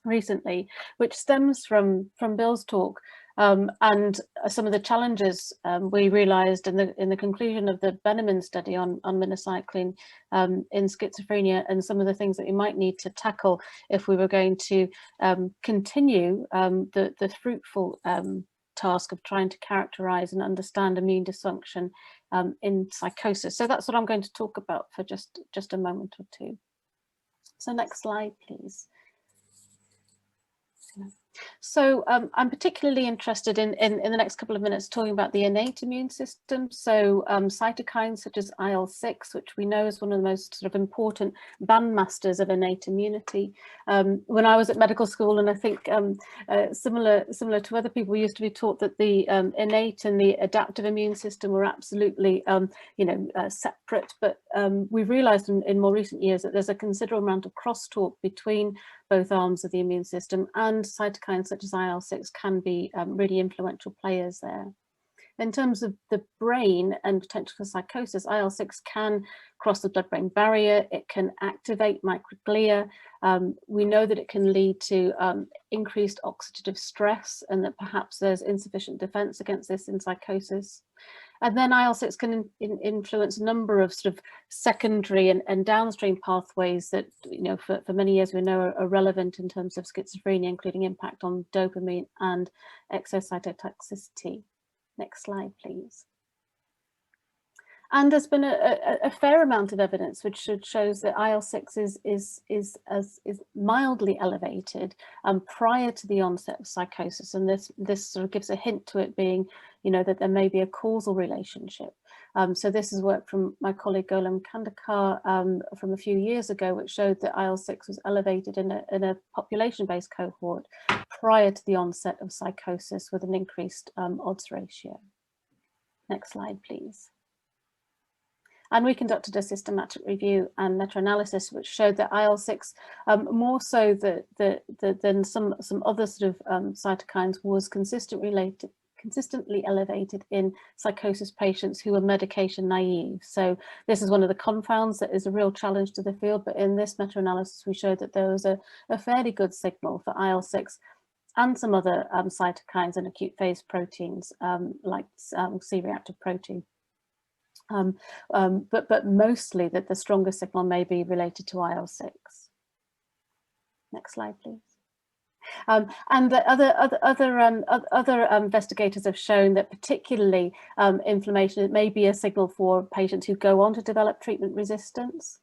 Speaker 7: recently, which stems from Bill's talk and some of the challenges we realised in the conclusion of the Benjamin study on minocycline in schizophrenia, and some of the things that we might need to tackle if we were going to continue the fruitful task of trying to characterise and understand immune dysfunction in psychosis. So that's what I'm going to talk about for just a moment or two. So next slide, please. So I'm particularly interested in the next couple of minutes talking about the innate immune system. So cytokines such as IL-6, which we know is one of the most sort of important bandmasters of innate immunity. When I was at medical school, and I think similar to other people, we used to be taught that the innate and the adaptive immune system were absolutely separate. But we've realised in more recent years that there's a considerable amount of crosstalk between both arms of the immune system, and cytokines such as IL-6 can be really influential players there. In terms of the brain and potential for psychosis, IL-6 can cross the blood-brain barrier, it can activate microglia. We know that it can lead to increased oxidative stress, and that perhaps there's insufficient defense against this in psychosis. And then IL-6 can influence a number of sort of secondary and downstream pathways that, you know, for many years we know are relevant in terms of schizophrenia, including impact on dopamine and exocytotoxicity. Next slide, please. And there's been a fair amount of evidence which shows that IL-6 is mildly elevated prior to the onset of psychosis, and this sort of gives a hint to it being, you know, that there may be a causal relationship. So this is work from my colleague Golam Kandekar from a few years ago, which showed that IL-6 was elevated in a population-based cohort prior to the onset of psychosis with an increased odds ratio. Next slide, please. And we conducted a systematic review and meta-analysis which showed that IL-6, more so than some other sort of cytokines, was consistently elevated in psychosis patients who were medication naive. So this is one of the confounds that is a real challenge to the field, but in this meta-analysis we showed that there was a fairly good signal for IL-6 and some other cytokines and acute phase proteins like C-reactive protein. but mostly that the stronger signal may be related to IL-6. Next slide, please. And the other investigators have shown that particularly inflammation may be a signal for patients who go on to develop treatment resistance.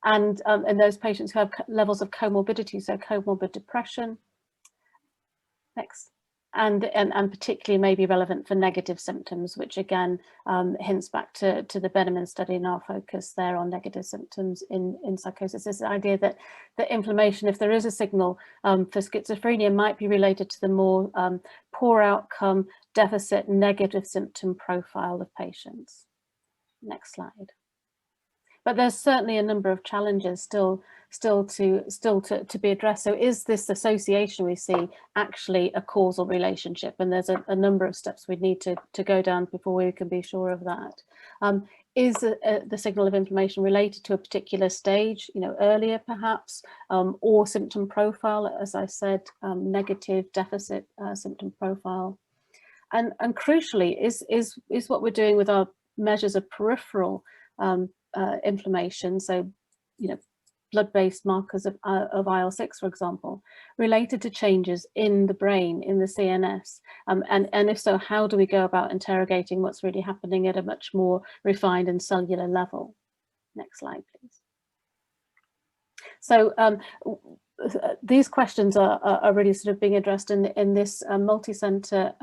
Speaker 7: And those patients who have levels of comorbidity, so comorbid depression. Next. And particularly may be relevant for negative symptoms, which again hints back to the Benjamin study and our focus there on negative symptoms in psychosis. This idea that inflammation, if there is a signal for schizophrenia, might be related to the more poor outcome, deficit, negative symptom profile of patients. Next slide. But there's certainly a number of challenges still to be addressed. So is this association we see actually a causal relationship? And there's a number of steps we need to go down before we can be sure of that. Is the signal of inflammation related to a particular stage, earlier perhaps, or symptom profile, as I said, negative deficit symptom profile? And crucially, is what we're doing with our measures of peripheral inflammation, so blood-based markers of IL-6, for example, related to changes in the brain, in the CNS, and if so, how do we go about interrogating what's really happening at a much more refined and cellular level? Next slide, please. So these questions are really sort of being addressed in this multi-centre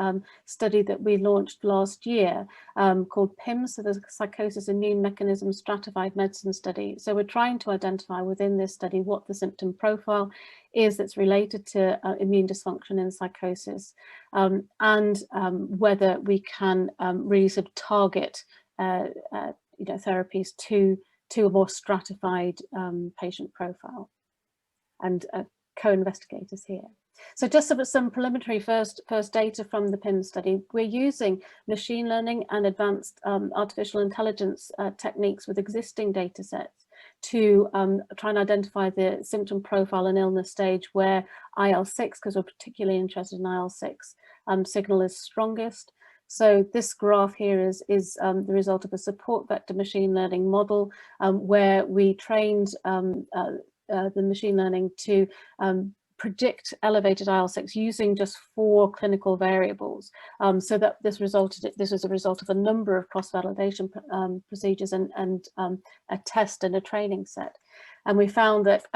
Speaker 7: study that we launched last year called Pims, so the Psychosis Immune Mechanism Stratified Medicine Study. So we're trying to identify within this study what the symptom profile is that's related to immune dysfunction in psychosis, and whether we can really sort of target therapies to a more stratified patient profile. And co-investigators here. So just some preliminary first data from the Pims study. We're using machine learning and advanced artificial intelligence techniques with existing data sets to try and identify the symptom profile and illness stage where IL-6, because we're particularly interested in IL-6, signal is strongest. So this graph here is the result of a support vector machine learning model where we trained the machine learning to predict elevated IL-6 using just 4 clinical variables. So that this was a result of a number of cross-validation procedures and a test and a training set. And we found that,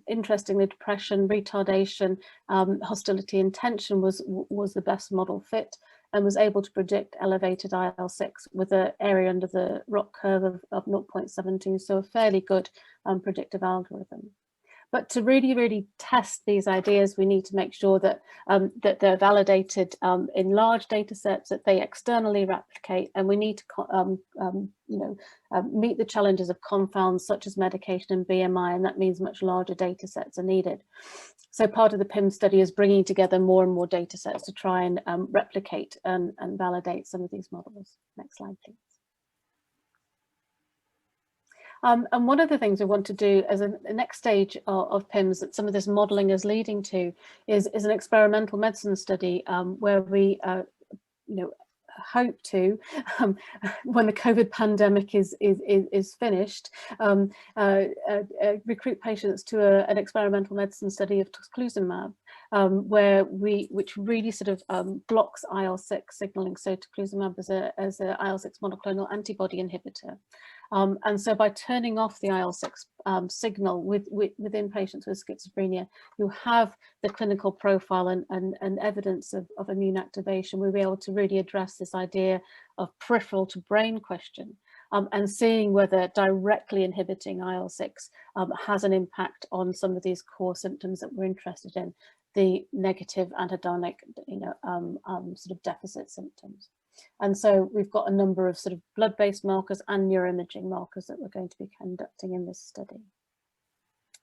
Speaker 7: interestingly, depression, retardation, hostility, and tension was the best model fit, and was able to predict elevated IL-6 with an area under the ROC curve of 0.72, so a fairly good predictive algorithm. But to really test these ideas, we need to make sure that that they're validated in large data sets, that they externally replicate, and we need to meet the challenges of confounds such as medication and BMI, and that means much larger data sets are needed. So part of the Pims study is bringing together more and more data sets to try and replicate and validate some of these models. Next slide, please. And one of the things we want to do as a next stage of Pims that some of this modelling is leading to is an experimental medicine study where we hope to, when the COVID pandemic is finished, recruit patients to an experimental medicine study of tocilizumab, which really sort of blocks IL-6 signaling. So tocilizumab is a IL-6 monoclonal antibody inhibitor. And so by turning off the IL-6 signal within patients with schizophrenia who have the clinical profile and evidence of immune activation, we'll be able to really address this idea of peripheral to brain question, and seeing whether directly inhibiting IL-6 has an impact on some of these core symptoms that we're interested in, the negative anhedonic sort of deficit symptoms. And so we've got a number of sort of blood-based markers and neuroimaging markers that we're going to be conducting in this study.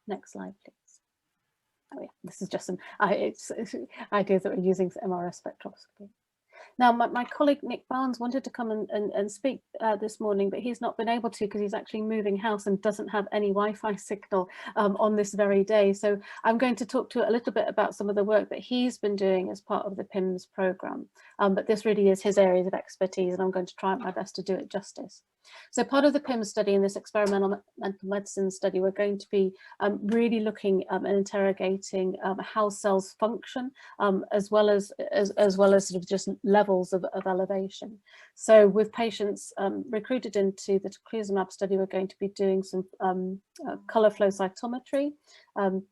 Speaker 7: Next slide, please. Oh yeah, this is just some ideas that we're using for MRS spectroscopy. Now, my colleague Nick Barnes wanted to come and speak this morning, but he's not been able to because he's actually moving house and doesn't have any Wi-Fi signal on this very day. So I'm going to talk to a little bit about some of the work that he's been doing as part of the Pims program. But this really is his areas of expertise, and I'm going to try my best to do it justice. So part of the Pims study, in this experimental mental medicine study, we're going to be really looking and interrogating how cells function, as well as sort of just levels of elevation. So with patients recruited into the teclistamab study, we're going to be doing some colour flow cytometry and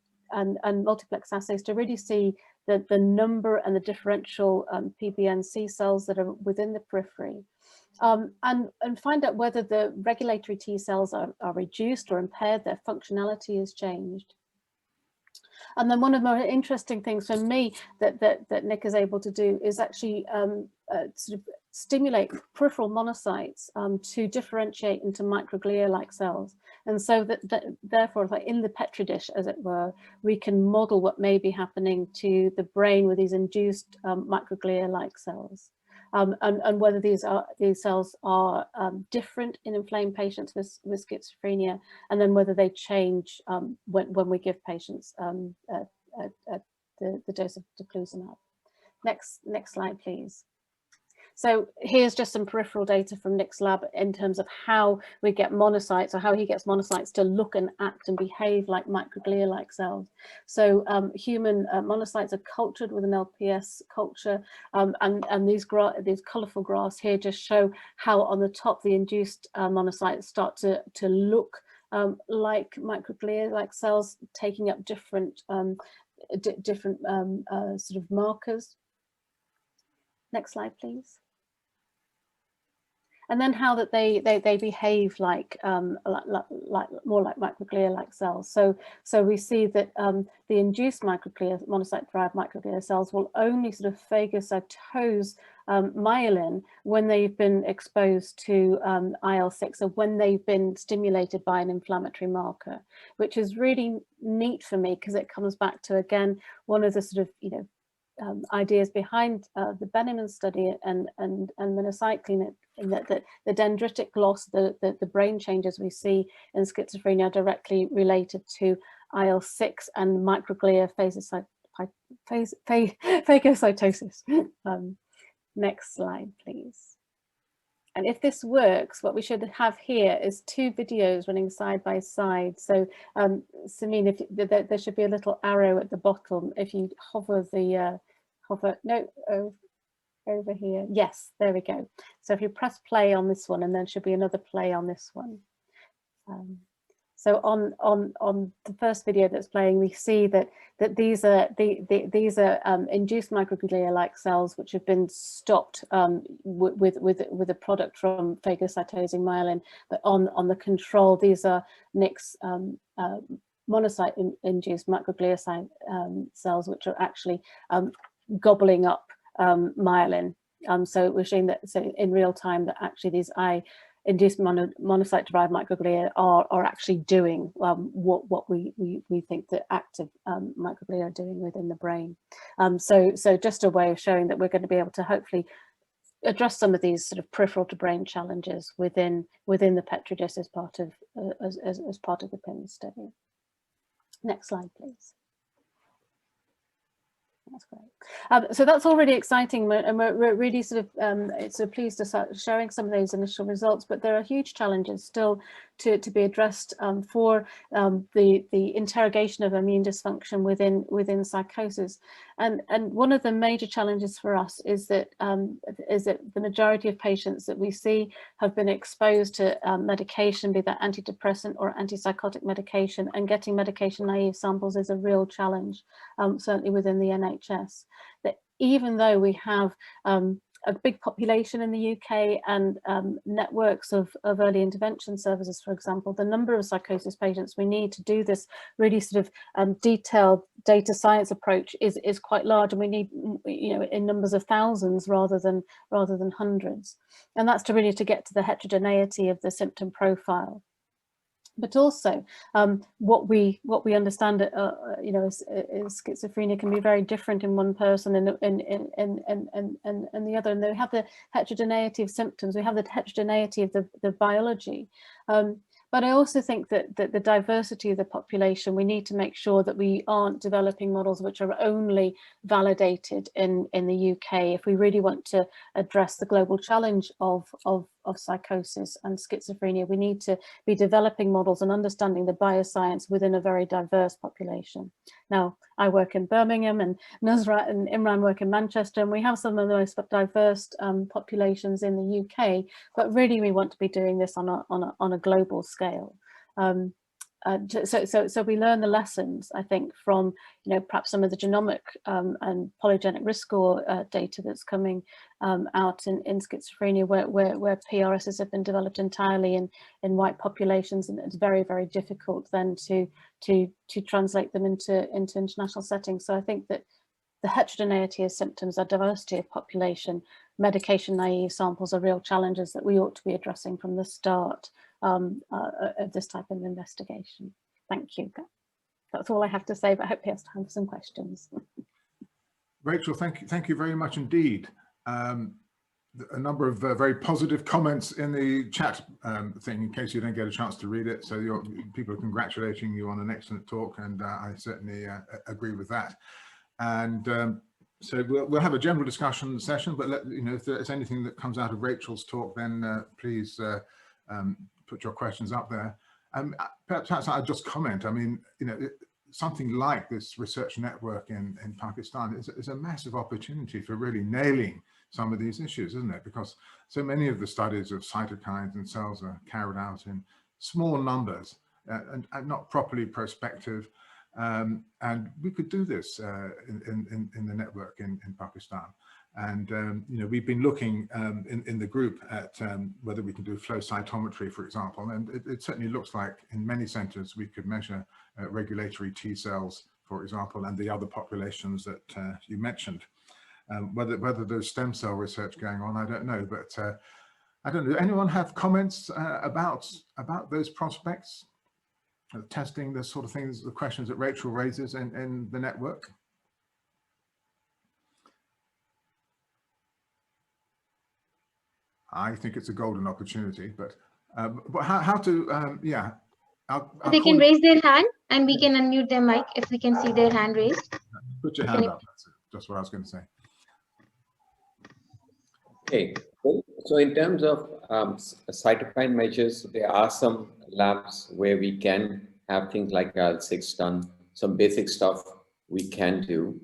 Speaker 7: multiplex assays to really see the number and the differential PBNC cells that are within the periphery. And find out whether the regulatory T cells are reduced or impaired, their functionality is changed. And then one of the more interesting things for me that Nick is able to do is actually sort of stimulate peripheral monocytes to differentiate into microglia-like cells. And so therefore, like in the Petri dish, as it were, we can model what may be happening to the brain with these induced microglia-like cells. And whether these cells are different in inflamed patients with schizophrenia, and then whether they change when we give patients the dose of diclofenac. Next slide, please. So here's just some peripheral data from Nick's lab in terms of how we get monocytes, or how he gets monocytes to look and act and behave like microglia-like cells. So human monocytes are cultured with an LPS culture, and these colourful graphs here just show how on the top the induced monocytes start to look like microglia-like cells, taking up different sort of markers. Next slide, please. And then how that they behave like more like microglia-like cells. So we see that the induced microglia, monocyte-derived microglia cells, will only sort of phagocytose myelin when they've been exposed to IL-6, or when they've been stimulated by an inflammatory marker, which is really neat for me because it comes back to, again, one of the sort of ideas behind the Benjamin study and minocycline, in that the dendritic loss, the brain changes we see in schizophrenia are directly related to IL-6 and microglia phagocytosis. Next slide, please. And if this works, what we should have here is two videos running side by side. So Samin, if there should be a little arrow at the bottom. If you hover the over here, yes, there we go. So if you press play on this one, and then should be another play on this one. So on the first video that's playing, we see that these are induced microglia-like cells which have been stopped with a product from phagocytosing myelin. But on the control, these are Nick's monocyte-induced microglia cells, which are actually gobbling up myelin. So we're showing that, so in real time, that actually these induced monocyte-derived microglia are actually doing what we think that active microglia are doing within the brain. So just a way of showing that we're going to be able to hopefully address some of these sort of peripheral to brain challenges within the Petri dish as part of the Pims study. Next slide, please. That's great. So that's all really exciting, and we're really sort of pleased to start sharing some of those initial results. But there are huge challenges still to be addressed for the interrogation of immune dysfunction within psychosis. And one of the major challenges for us is that the majority of patients that we see have been exposed to medication, be that antidepressant or antipsychotic medication, and getting medication naive samples is a real challenge, certainly within the NHS. That even though we have a big population in the UK and networks of early intervention services, for example, the number of psychosis patients we need to do this really sort of detailed data science approach is quite large, and we need, in numbers of thousands rather than hundreds. And that's to really to get to the heterogeneity of the symptom profile. But also, what we understand, you know, is schizophrenia can be very different in one person and the other, and they have the heterogeneity of symptoms. We have the heterogeneity of the biology. But I also think that the diversity of the population, we need to make sure that we aren't developing models which are only validated in the UK. If we really want to address the global challenge of psychosis and schizophrenia, we need to be developing models and understanding the bioscience within a very diverse population. Now, I work in Birmingham, and Nusrat and Imran work in Manchester, and we have some of the most diverse populations in the UK, but really we want to be doing this on a global scale. So we learn the lessons, I think, from, you know, perhaps some of the genomic and polygenic risk score data that's coming out in schizophrenia, where PRSs have been developed entirely in white populations, and it's very, very difficult then to translate them into international settings. So I think that the heterogeneity of symptoms, our diversity of population, medication naive samples are real challenges that we ought to be addressing from the start of this type of investigation. Thank you. That's all I have to say, but I hope he has time for some questions.
Speaker 4: Rachel, thank you very much indeed. A number of very positive comments in the chat thing, in case you don't get a chance to read it. So people are congratulating you on an excellent talk, and I certainly agree with that. And so we'll have a general discussion session, but you know, if there's anything that comes out of Rachel's talk, then please put your questions up there. Perhaps I'll just comment. I mean, you know, something like this research network in Pakistan is a massive opportunity for really nailing some of these issues, isn't it? Because so many of the studies of cytokines and cells are carried out in small numbers and not properly prospective. And we could do this in the network in Pakistan. And, you know, we've been looking in the group at whether we can do flow cytometry, for example, and it certainly looks like in many centers we could measure regulatory T cells, for example, and the other populations that you mentioned. Whether there's stem cell research going on, I don't know, but I don't know. Anyone have comments about those prospects? Testing the sort of things, the questions that Rachel raises in the network? I think it's a golden opportunity, but how to, yeah.
Speaker 2: They can raise their hand and we can unmute their mic if we can see their hand raised.
Speaker 4: Put your hand up, that's it. That's what I was going to say.
Speaker 1: Okay, so in terms of cytokine measures, there are some labs where we can have things like IL-6 done, some basic stuff we can do.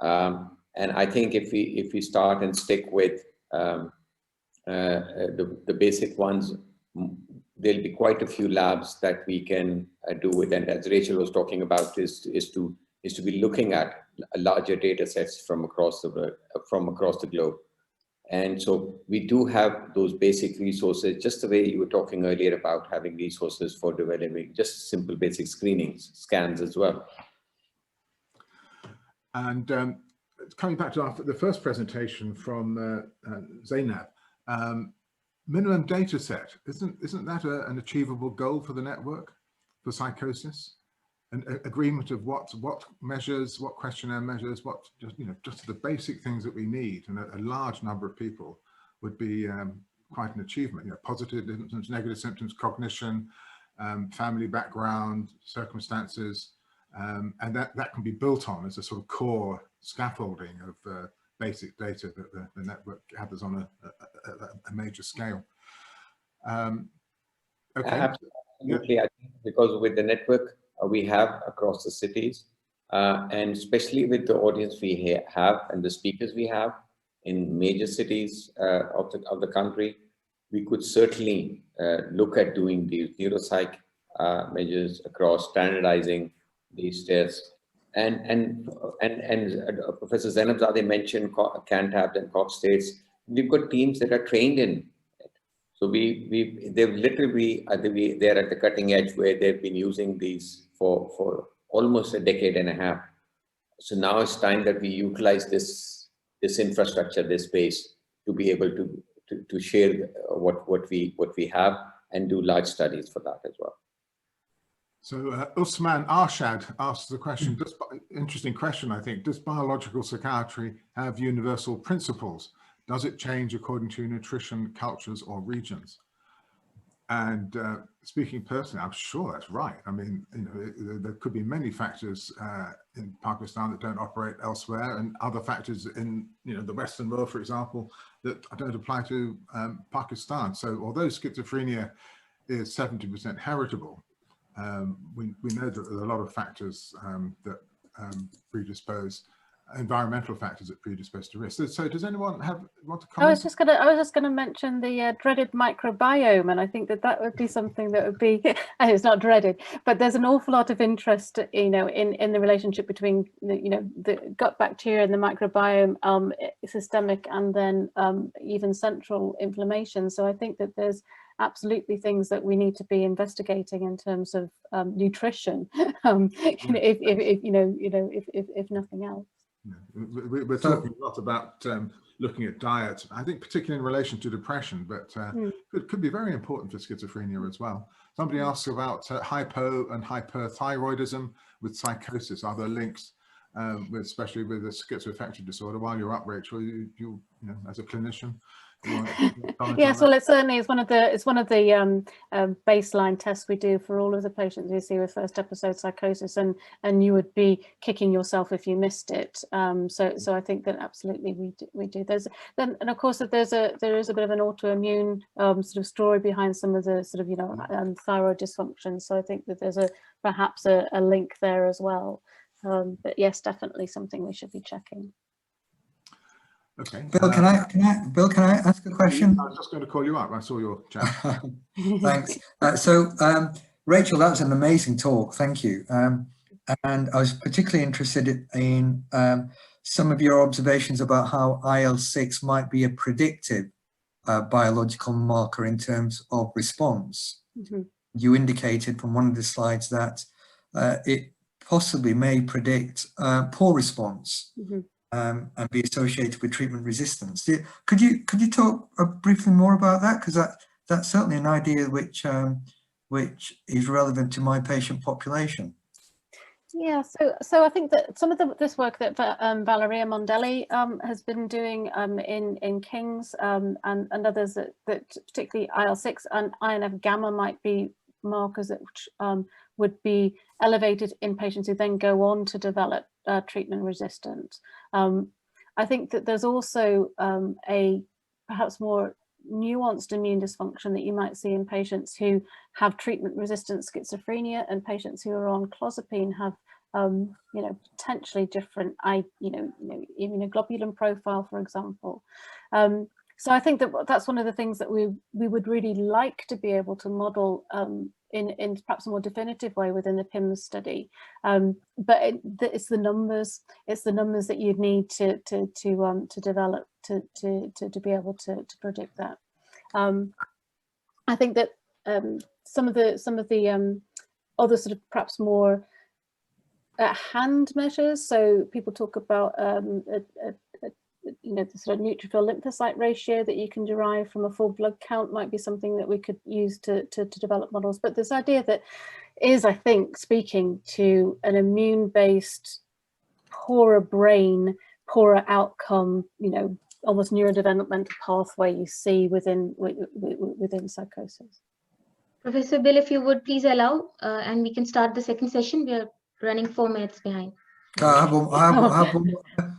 Speaker 1: And I think if we start and stick with the basic ones, there'll be quite a few labs that we can do with. And as Rachel was talking about, is to be looking at larger data sets from across the globe. And so we do have those basic resources, just the way you were talking earlier about having resources for developing just simple basic screenings, scans as well.
Speaker 4: And coming back to the first presentation from Zainab, minimum data set, isn't that an achievable goal for the network for psychosis? An agreement of what measures, what questionnaire measures, what just the basic things that we need, and a large number of people would be quite an achievement. You know, positive symptoms, negative symptoms, cognition, family background, circumstances, and that can be built on as a sort of core scaffolding of basic data that the network gathers on a major scale. Okay.
Speaker 1: Absolutely, yeah. I think because with the network we have across the cities, and especially with the audience we have and the speakers we have in major cities of the country, we could certainly look at doing these neuropsych measures across, standardizing these tests. And Professor Zainabzadeh mentioned CANTABs and COX states. We've got teams that are trained in it. So they've literally they're at the cutting edge where they've been using these for almost a decade and a half. So now it's time that we utilize this infrastructure, this space, to be able to share what we have and do large studies for that as well.
Speaker 4: So Usman Arshad asks the question, interesting question, I think, does biological psychiatry have universal principles? Does it change according to nutrition, cultures, or regions? And speaking personally, I'm sure that's right. I mean, you know, there could be many factors in Pakistan that don't operate elsewhere, and other factors in, you know, the Western world, for example, that don't apply to Pakistan. So although schizophrenia is 70% heritable, we know that there are a lot of factors that predispose, environmental factors that predispose to risk. So does anyone want to comment?
Speaker 7: I was just gonna mention the dreaded microbiome, and I think that would be something that would be, and it's not dreaded, but there's an awful lot of interest, you know, in the relationship between the, you know, the gut bacteria and the microbiome, systemic and then even central inflammation. So I think that there's absolutely things that we need to be investigating in terms of nutrition, if nothing else.
Speaker 4: We're talking a lot about looking at diet, I think particularly in relation to depression, but it could be very important for schizophrenia as well. Somebody asks about hypo and hyperthyroidism with psychosis. Are there links, especially with the schizoaffective disorder? While you're up, Rachel, you know, as a clinician,
Speaker 7: Yes, well, it certainly is one of the baseline tests we do for all of the patients you see with first episode psychosis, and you would be kicking yourself if you missed it. So I think that absolutely we do. And of course there is a bit of an autoimmune sort of story behind some of the sort of, you know, thyroid dysfunction. So I think that there's perhaps a link there as well. But yes, definitely something we should be checking.
Speaker 4: Okay.
Speaker 8: Bill, can I ask a question?
Speaker 4: I was just going to call you up. I saw your chat.
Speaker 8: Thanks. Rachel, that was an amazing talk. Thank you. And I was particularly interested in some of your observations about how IL-6 might be a predictive biological marker in terms of response. Mm-hmm. You indicated from one of the slides that it possibly may predict poor response. Mm-hmm. And be associated with treatment resistance. Could you talk briefly more about that? Because that's certainly an idea which is relevant to my patient population.
Speaker 7: Yeah, so I think that some of this work that Valeria Mondelli has been doing in King's and others that particularly IL-6 and INF gamma might be markers that would be elevated in patients who then go on to develop treatment resistant. I think that there's also a perhaps more nuanced immune dysfunction that you might see in patients who have treatment resistant schizophrenia, and patients who are on clozapine have you know, potentially different immunoglobulin profile, for example. So I think that that's one of the things that we would really like to be able to model in perhaps a more definitive way within the Pims study. But it's the numbers that you'd need to develop to be able to predict that. I think that some of the other sort of perhaps more hand measures. So people talk about you know, the sort of neutrophil lymphocyte ratio that you can derive from a full blood count might be something that we could use to develop models. But this idea that is, I think, speaking to an immune-based, poorer brain, poorer outcome, you know, almost neurodevelopmental pathway you see within psychosis.
Speaker 2: Professor Bill, if you would please allow, and we can start the second session. We are running 4 minutes behind.
Speaker 8: I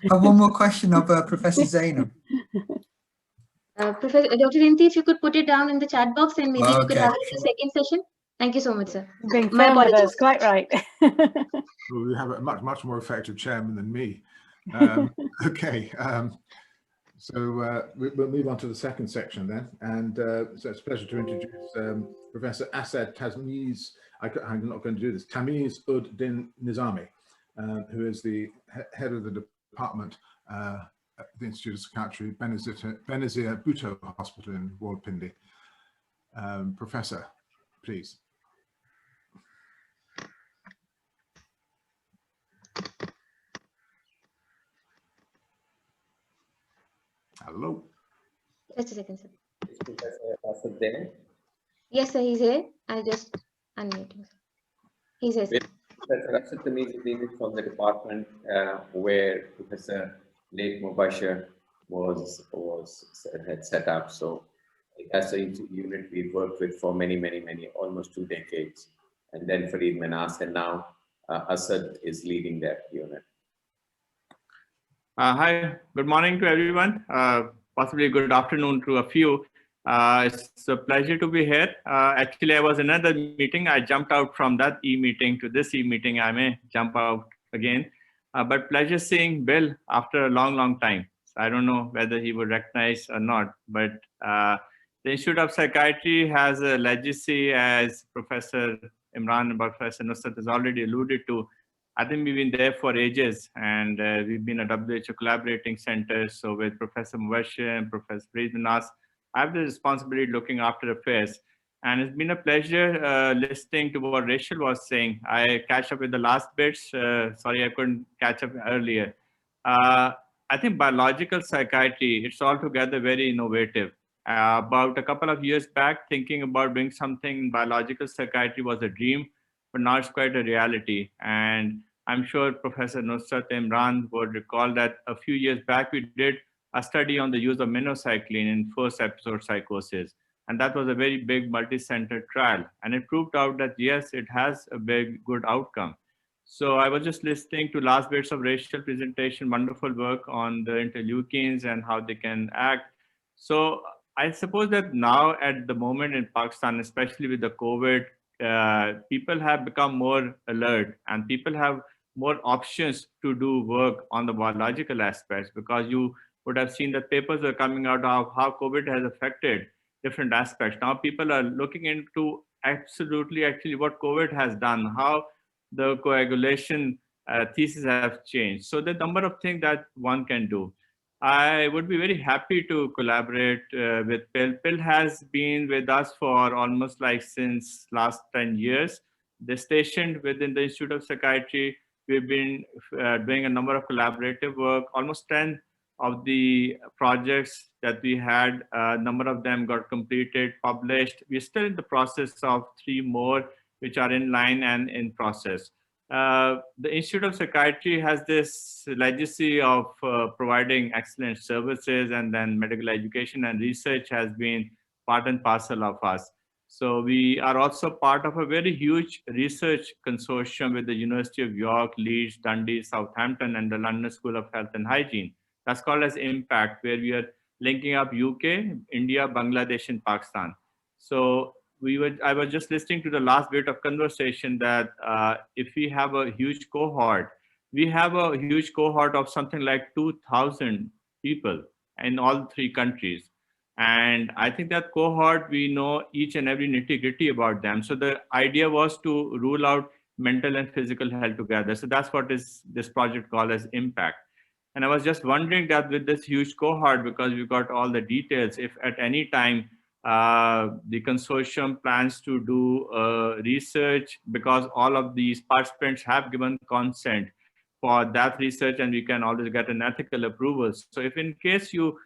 Speaker 8: have one more question of Professor Zainab.
Speaker 2: Professor Dr. Rinti, if you could put it down in the chat box, and maybe we could have it in the second session. Thank you so much, sir.
Speaker 7: My apologies. Quite right.
Speaker 4: Well, we have a much more effective chairman than me. Okay, so we'll move on to the second section then, and so it's a pleasure to introduce Professor Asad Tamiz. I'm not going to do this. Tamiz Ud-Din Nizami, who is the head of the department at the Institute of Psychiatry, Benazir Bhutto Hospital in Rawalpindi. Professor, please. Hello.
Speaker 2: Just a second, sir.
Speaker 1: Is Professor Asad there?
Speaker 2: Yes, sir, he's here. I'll just unmute him. He says,
Speaker 1: Professor Rashid Tamiz is from the department where Professor Lake Mubashir had set up. So that's a unit we've worked with for many, almost 2 decades. And then Fareed Menas, and now Asad is leading that unit.
Speaker 9: Hi, good morning to everyone. Possibly good afternoon to a few. It's a pleasure to be here. Actually, I was in another meeting. I jumped out from that e-meeting to this e-meeting. I may jump out again. But pleasure seeing Bill after a long time. So I don't know whether he would recognize or not, but the Institute of Psychiatry has a legacy, as Professor Imran and Professor Nusrat has already alluded to. I think we've been there for ages, and we've been a WHO collaborating center. So with Professor Mubashir and Professor Fareed Menas, I have the responsibility looking after affairs. And it's been a pleasure listening to what Rachel was saying. I catch up with the last bits. Sorry, I couldn't catch up earlier. I think biological psychiatry, it's altogether very innovative. About a couple of years back, thinking about doing something in biological psychiatry was a dream, but now it's quite a reality. And I'm sure Professor Nusrat Imran would recall that a few years back, we did a study on the use of minocycline in first episode psychosis. And that was a very big multi-center trial. And it proved out that, yes, it has a big, good outcome. So I was just listening to last bits of Rachel's presentation, wonderful work on the interleukins and how they can act. So I suppose that now at the moment in Pakistan, especially with the COVID, people have become more alert and people have more options to do work on the biological aspects, because you would have seen that papers are coming out of how COVID has affected different aspects. Now people are looking into absolutely actually what COVID has done, how the coagulation thesis have changed. So the number of things that one can do. I would be very happy to collaborate with Pill. Pill has been with us for almost like since last 10 years. They're stationed within the Institute of Psychiatry. We've been doing a number of collaborative work. Almost 10 of the projects that we had, a number of them got completed, published. We're still in the process of 3 more, which are in line and in process. The Institute of Psychiatry has this legacy of providing excellent services, and then medical education and research has been part and parcel of us. So we are also part of a very huge research consortium with the University of York, Leeds, Dundee, Southampton, and the London School of Health and Hygiene. That's called as IMPACT, where we are linking up UK, India, Bangladesh, and Pakistan. So I was just listening to the last bit of conversation that if we have a huge cohort, we have a huge cohort of something like 2,000 people in all 3 countries. And I think that cohort, we know each and every nitty-gritty about them. So the idea was to rule out mental and physical health together. So that's what is this project called as IMPACT. And I was just wondering that with this huge cohort, because we've got all the details, if at any time the consortium plans to do research, because all of these participants have given consent for that research, and we can always get an ethical approval. So if in case you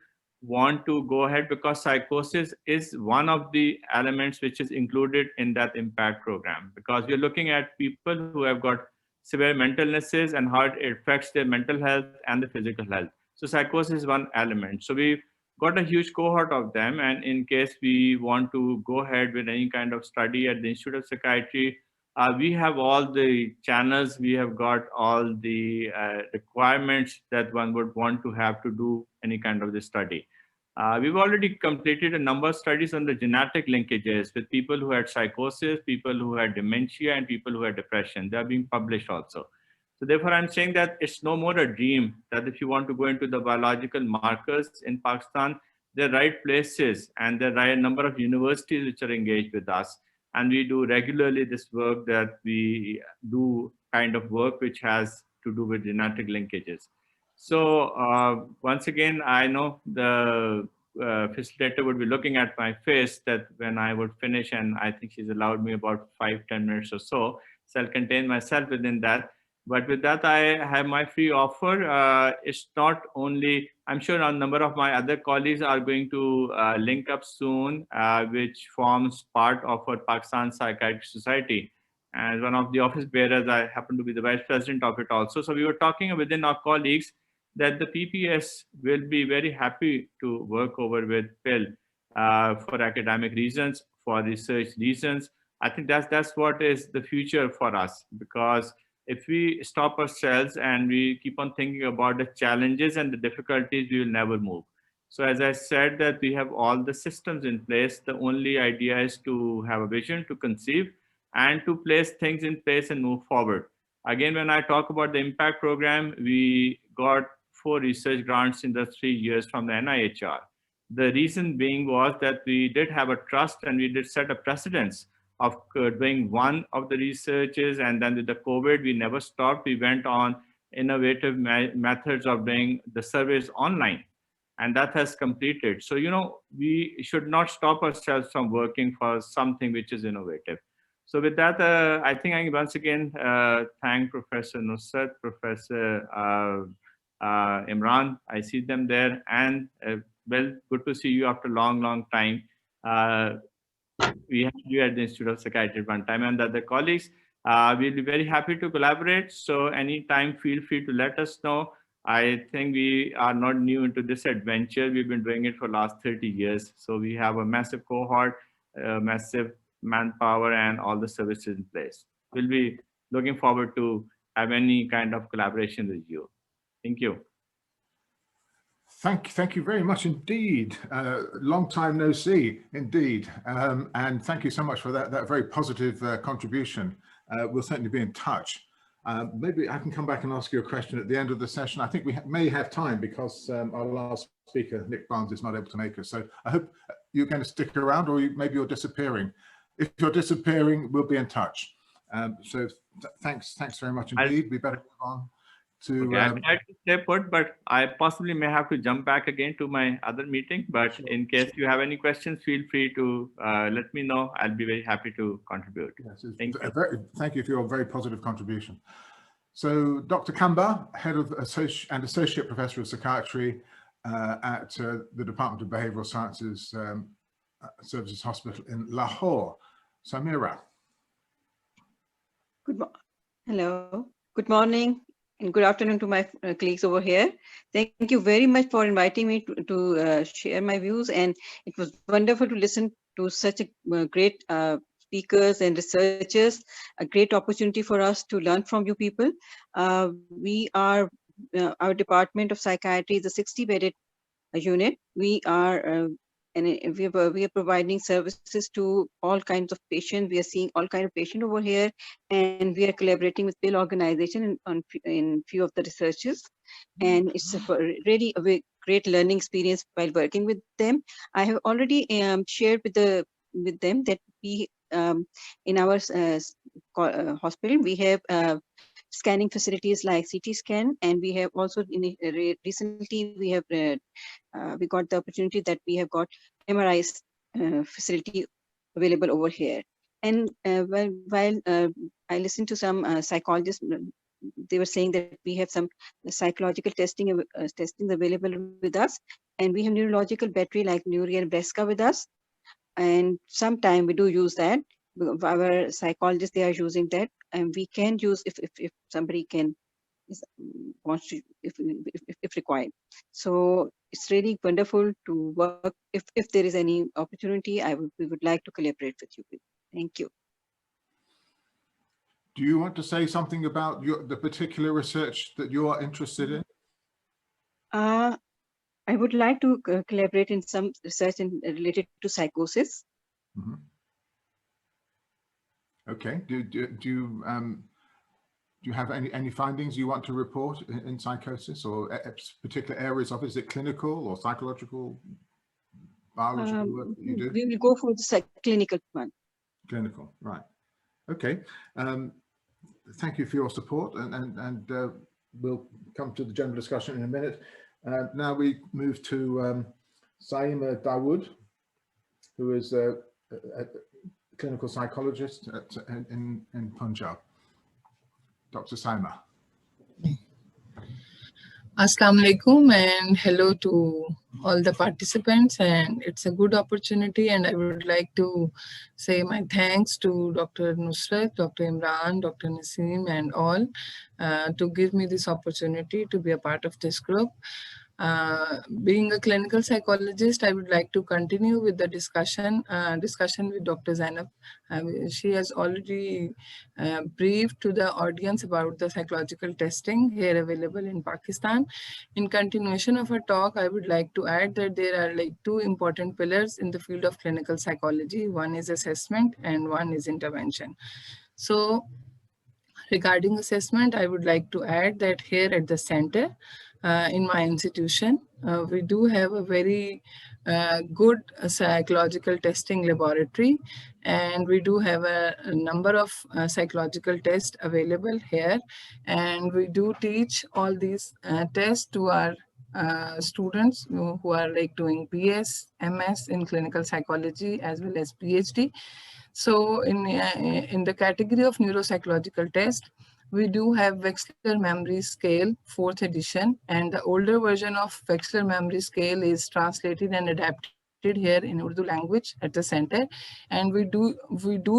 Speaker 9: want to go ahead, because psychosis is one of the elements which is included in that IMPACT program, because we're looking at people who have got severe mental illnesses and how it affects their mental health and the physical health. So psychosis is one element. So we've got a huge cohort of them, and in case we want to go ahead with any kind of study at the Institute of Psychiatry, we have all the channels, we have got all the requirements that one would want to have to do any kind of this study. We've already completed a number of studies on the genetic linkages with people who had psychosis, people who had dementia, and people who had depression. They are being published also. So therefore, I'm saying that it's no more a dream, that if you want to go into the biological markers in Pakistan, there are right places and there are right number of universities which are engaged with us. And we do regularly this work, that we do kind of work which has to do with genetic linkages. So once again, I know the facilitator would be looking at my face that when I would finish, and I think she's allowed me about 5-10 minutes or so. So I'll contain myself within that. But with that, I have my free offer. It's not only, I'm sure a number of my other colleagues are going to link up soon, which forms part of our Pakistan Psychiatry Society. As one of the office bearers, I happen to be the vice president of it also. So we were talking within our colleagues that the PPS will be very happy to work over with PIL for academic reasons, for research reasons. I think that's what is the future for us, because if we stop ourselves and we keep on thinking about the challenges and the difficulties, we will never move. So as I said, that we have all the systems in place. The only idea is to have a vision, to conceive, and to place things in place and move forward. Again, when I talk about the impact program, we got 4 research grants in the 3 years from the NIHR. The reason being was that we did have a trust and we did set a precedence of doing one of the researches, and then with the COVID, we never stopped. We went on innovative methods of doing the surveys online, and that has completed. So, we should not stop ourselves from working for something which is innovative. So with that, I think I once again thank Professor Nusrat, Professor Imran. I see them there, and well, good to see you after a long time. We had you at the Institute of Psychiatry one time, and the other colleagues. We'll be very happy to collaborate. So anytime, feel free to let us know. I think we are not new into this adventure. We've been doing it for the last 30 years. So we have a massive cohort, massive manpower, and all the services in place. We'll be looking forward to have any kind of collaboration with you. Thank you.
Speaker 4: Thank you very much indeed. Long time no see, indeed. And thank you so much for that very positive contribution. We'll certainly be in touch. Maybe I can come back and ask you a question at the end of the session. I think we may have time because our last speaker, Nick Barnes, is not able to make it. So I hope you're going to stick around, or maybe you're disappearing. If you're disappearing, we'll be in touch. So thanks very much indeed. We better move on to.
Speaker 9: Okay, I tried to stay put, but I possibly may have to jump back again to my other meeting. But sure, in case you have any questions, feel free to let me know. I'll be very happy to contribute.
Speaker 4: Yes, thank you for your very positive contribution. So Dr. Kamba, Head of Associate Professor of Psychiatry at the Department of Behavioral Sciences Services Hospital in Lahore. Samira.
Speaker 10: Hello, good morning and good afternoon to my colleagues over here. Thank you very much for inviting me to share my views, and it was wonderful to listen to such a great speakers and researchers, a great opportunity for us to learn from you people. We are, our Department of Psychiatry is a 60-bedded unit. We are we are providing services to all kinds of patients. We are seeing all kinds of patients over here, and we are collaborating with PIL organization in few of the researchers. And it's really a very great learning experience while working with them. I have already shared with them that we in our hospital we have scanning facilities like CT scan, and we have also recently we have we got the opportunity that we have got MRI facility available over here. And while I listened to some psychologists, they were saying that we have some psychological testing available with us, and we have neurological battery like Nuri and Bresca with us, and sometime we do use that. Our psychologists, they are using that, and we can use if somebody can wants to if required. So it's really wonderful to work. If there is any opportunity, we would like to collaborate with you. Thank you.
Speaker 4: Do you want to say something about the particular research that you are interested in?
Speaker 10: I would like to collaborate in some research related to psychosis.
Speaker 4: Mm-hmm. Okay. Do you have any findings you want to report in psychosis, or particular areas of it? Is it clinical or psychological, biological work that you do?
Speaker 10: We will go for the clinical one.
Speaker 4: Clinical, right. Okay. Thank you for your support, and we'll come to the general discussion in a minute. Now we move to Saima Dawood, who is a clinical psychologist in Punjab. Dr. Saima.
Speaker 11: Assalamu alaikum and hello to all the participants, and it's a good opportunity, and I would like to say my thanks to Dr. Nusrat, Dr. Imran, Dr. Naseem and all to give me this opportunity to be a part of this group. Being a clinical psychologist, I would like to continue with the discussion with Dr. Zainab. She has already briefed to the audience about the psychological testing here available in Pakistan. In continuation of her talk, I would like to add that there are like two important pillars in the field of clinical psychology. One is assessment and one is intervention. So regarding assessment, I would like to add that here at the center, in my institution, we do have a very good psychological testing laboratory, and we do have a number of psychological tests available here, and we do teach all these tests to our students who are like doing BS, MS in clinical psychology as well as PhD. So in the category of neuropsychological test, we do have Wechsler Memory Scale, 4th edition, and the older version of Wechsler Memory Scale is translated and adapted here in Urdu language at the center, and we do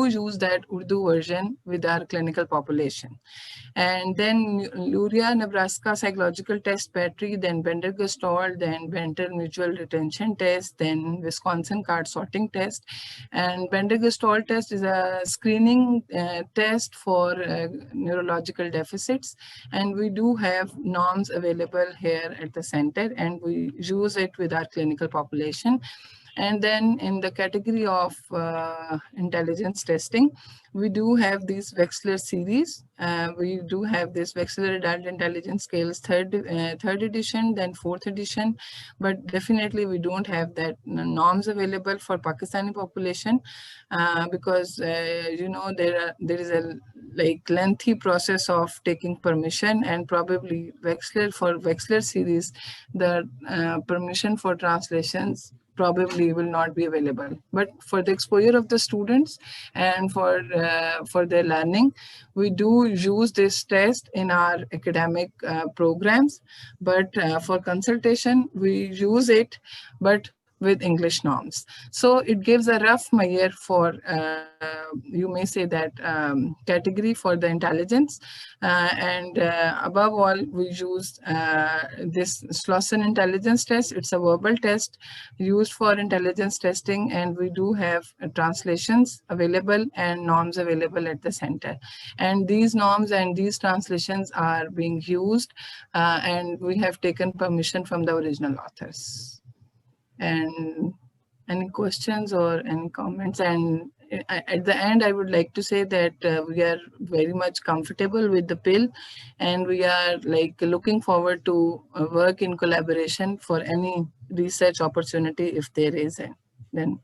Speaker 11: use that Urdu version with our clinical population. And then Luria, Nebraska Psychological Test Battery, then Bender-Gestalt, then Bender Mutual Retention Test, then Wisconsin Card Sorting Test. And Bender-Gestalt test is a screening test for neurological deficits. And we do have norms available here at the center, and we use it with our clinical population. And then in the category of intelligence testing, we do have these Wechsler series. We do have this Wechsler Adult Intelligence Scales third edition, then 4th edition, but definitely we don't have that norms available for Pakistani population because you know there is a like lengthy process of taking permission, and probably for Wechsler series, the permission for translations probably will not be available. But for the exposure of the students and for their learning, we do use this test in our academic programs. But for consultation, we use it, but with English norms. So it gives a rough measure for, you may say that category for the intelligence. And above all, we use this Slauson intelligence test. It's a verbal test used for intelligence testing, and we do have translations available and norms available at the center. And these norms and these translations are being used, and we have taken permission from the original authors. And any questions or any comments? And at the end, I would like to say that we are very much comfortable with the pill, and we are like looking forward to work in collaboration for any research opportunity if there is, and then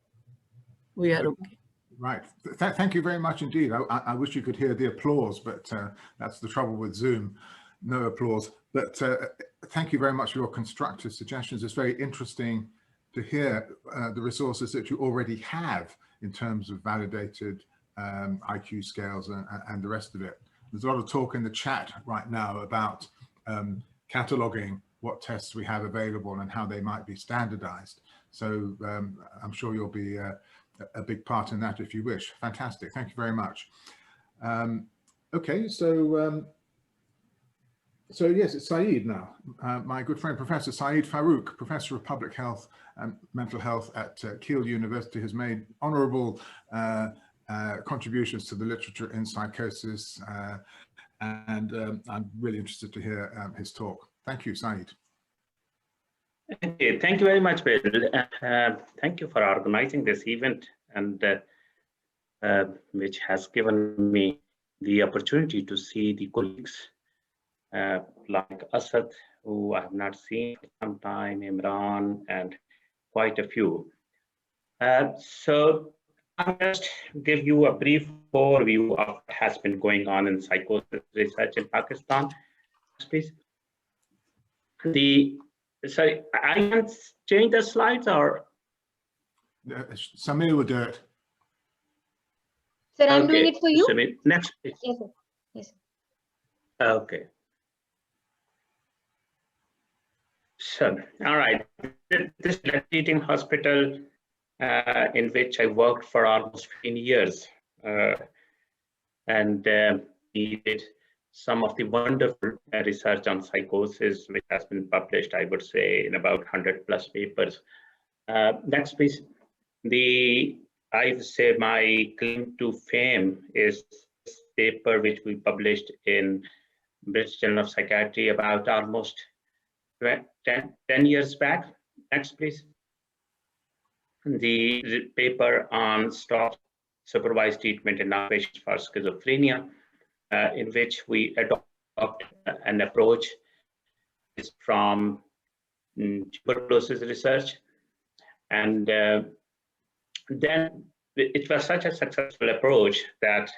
Speaker 11: we are okay.
Speaker 4: Right. Thank you very much indeed. I wish you could hear the applause, but that's the trouble with Zoom. No applause. But thank you very much for your constructive suggestions. It's very interesting to hear the resources that you already have in terms of validated IQ scales and the rest of it. There's a lot of talk in the chat right now about cataloging what tests we have available and how they might be standardized. So I'm sure you'll be a big part in that if you wish. Fantastic. Thank you very much. Okay, so yes, it's Saeed now. My good friend, Professor Saeed Farouk, Professor of Public Health and Mental Health at Keele University, has made honorable contributions to the literature in psychosis, and I'm really interested to hear his talk. Thank you, Saeed.
Speaker 12: Okay, thank you very much, Bill. Thank you for organizing this event, and which has given me the opportunity to see the colleagues like Asad, who I have not seen for some time, Imran, and quite a few. So I'll just give you a brief overview of what has been going on in psychosis research in Pakistan, please. Sorry, I can change the slides, or?
Speaker 4: Samir will do it.
Speaker 2: Sir, I'm doing it for you.
Speaker 12: Samir, next, please.
Speaker 2: Yes, sir. Yes.
Speaker 12: Okay. So, all right, this is a teaching hospital in which I worked for almost 15 years. And we did some of the wonderful research on psychosis, which has been published, I would say, in about 100+ papers. Next, please. I would say my claim to fame is this paper which we published in British Journal of Psychiatry about almost 10 years back. Next, please. The paper on stop supervised treatment in our patients for schizophrenia, in which we adopt an approach from tuberculosis research. And then it was such a successful approach that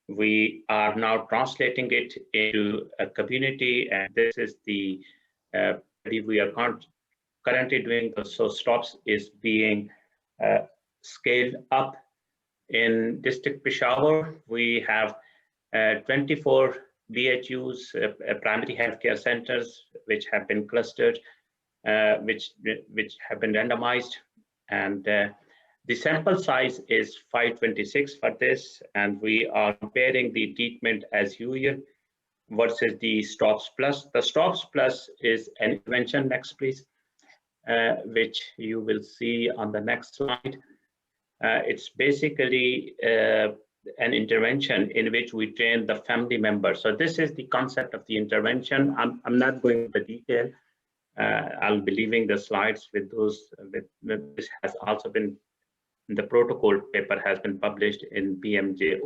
Speaker 12: we are now translating it into a community, and this is the study we are currently doing. So STOPS is being scaled up in District Peshawar. We have 24 BHUs, primary healthcare centers, which have been clustered, which have been randomized, and the sample size is 526 for this, and we are comparing the treatment as usual versus the STOPS Plus. The STOPS Plus is an intervention, next please, which you will see on the next slide. It's basically an intervention in which we train the family members. So this is the concept of the intervention. I'm not going into detail. I'll be leaving the slides with those. This has also been, the protocol paper has been published in BMJ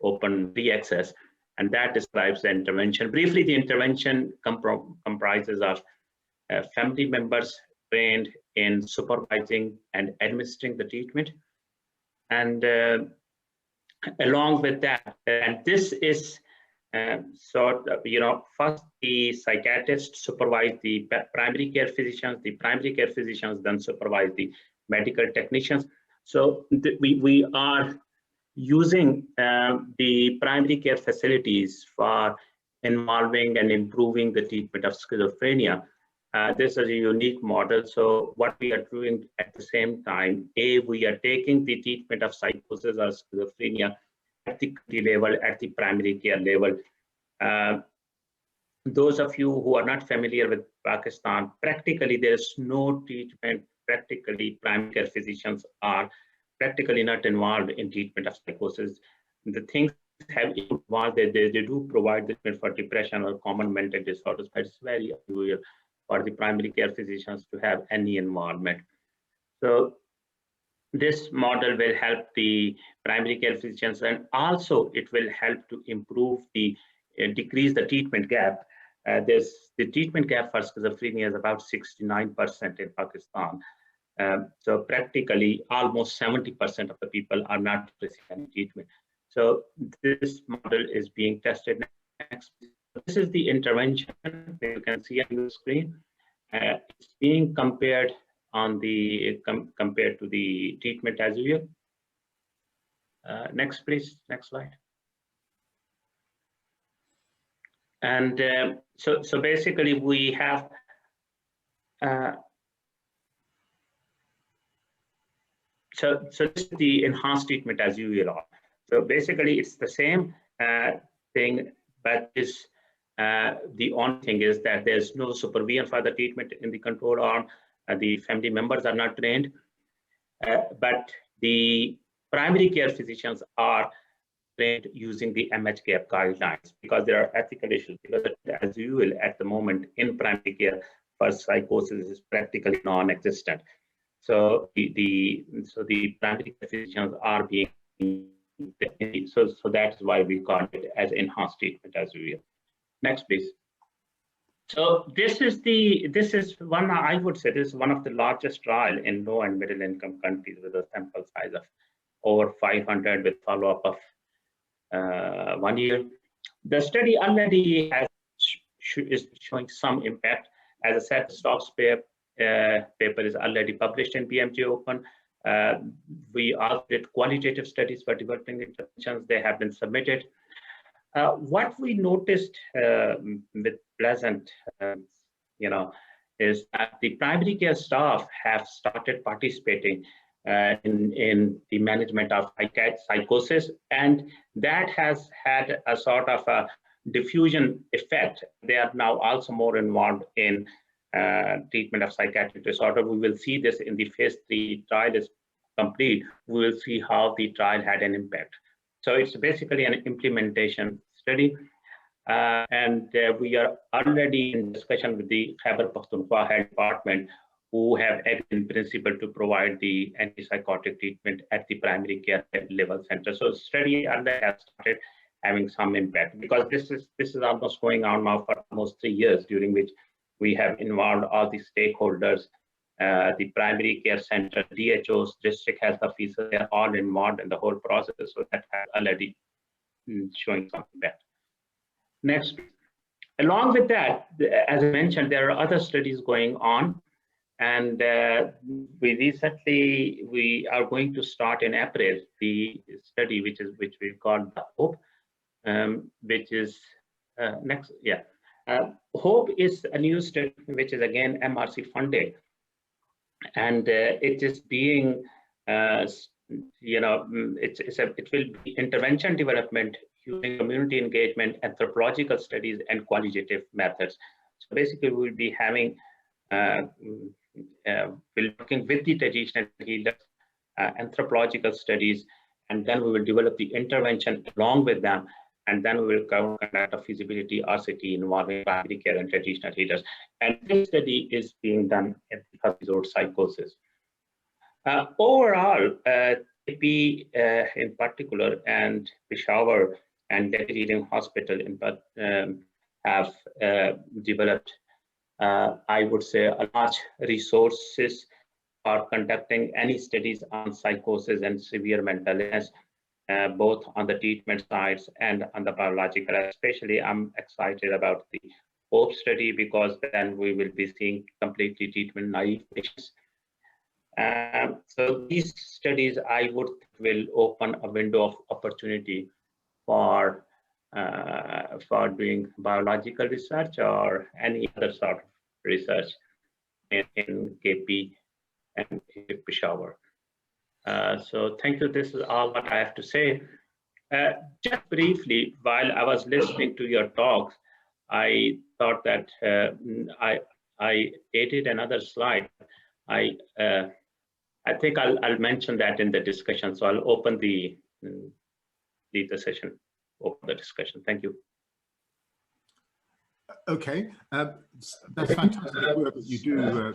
Speaker 12: open access, and that describes the intervention. Briefly, the intervention comprises of family members trained in supervising and administering the treatment. And along with that, and this is first the psychiatrist supervise the primary care physicians, then supervise the medical technicians. So we are using the primary care facilities for involving and improving the treatment of schizophrenia. This is a unique model. So what we are doing at the same time, we are taking the treatment of psychosis or schizophrenia at the level, at the primary care level. Those of you who are not familiar with Pakistan, practically there is no treatment. Practically, primary care physicians are practically not involved in treatment of psychosis. The things have involved, they do provide treatment for depression or common mental disorders, but it's very unusual for the primary care physicians to have any involvement. So this model will help the primary care physicians, and also it will help to improve the decrease the treatment gap. The treatment gap for schizophrenia is about 69% in Pakistan. So practically almost 70% of the people are not receiving treatment. So this model is being tested next. This is the intervention you can see on the screen. It's being compared on the compared to the treatment as usual. Next, please. Next slide. And so basically we have so this is the enhanced treatment as usual. So basically it's the same thing, but this the only thing is that there's no supervision for the treatment in the control arm. The family members are not trained, but the primary care physicians are trained using the MHGAP guidelines because there are ethical issues. Because as usual at the moment in primary care for psychosis is practically non-existent. So the primary care physicians are being so that's why we call it as enhanced treatment as usual. Next, please. So this is one, I would say this is one of the largest trial in low and middle income countries with a sample size of over 500 with follow-up of 1 year. The study already is showing some impact. As I said, the STOPS paper is already published in BMJ Open. We also did qualitative studies for developing interventions. They have been submitted. What we noticed with pleasant, is that the primary care staff have started participating in the management of psychosis, and that has had a sort of a diffusion effect. They are now also more involved in treatment of psychiatric disorder. We will see this in the phase 3 trial is complete. We will see how the trial had an impact. So it's basically an implementation study. And we are already in discussion with the Khyber Pakhtunkhwa Health Department, who have acted in principle to provide the antipsychotic treatment at the primary care level center. So study already has started having some impact, because this is almost going on now for almost 3 years, during which we have involved all the stakeholders, the primary care center, DHOs, district health officers, they are all involved in the whole process. So that has already showing some impact. Next, along with that, as I mentioned, there are other studies going on, and we are going to start in April the study which we call the HOPE, which is next. Yeah, HOPE is a new study which is again MRC funded, and it is being it will be intervention development using community engagement, anthropological studies, and qualitative methods. So basically, we'll be having, we're working with the traditional healers, anthropological studies, and then we will develop the intervention along with them, and then we will conduct a feasibility RCT involving primary care and traditional healers. And this study is being done at the episode psychosis. Overall, TP in particular and Peshawar and Delhi Reading Hospital have developed, I would say, a large resources for conducting any studies on psychosis and severe mental illness, both on the treatment sides and on the biological. Especially, I'm excited about the HOPE study, because then we will be seeing completely treatment naive patients. So these studies, I would will open a window of opportunity for doing biological research or any other sort of research in KP and Peshawar. So thank you. This is all what I have to say. Just briefly, while I was listening to your talks, I thought that I added another slide. I think I'll mention that in the discussion. So I'll open the session, open the discussion. Thank you.
Speaker 4: Okay, that's fantastic work that you do,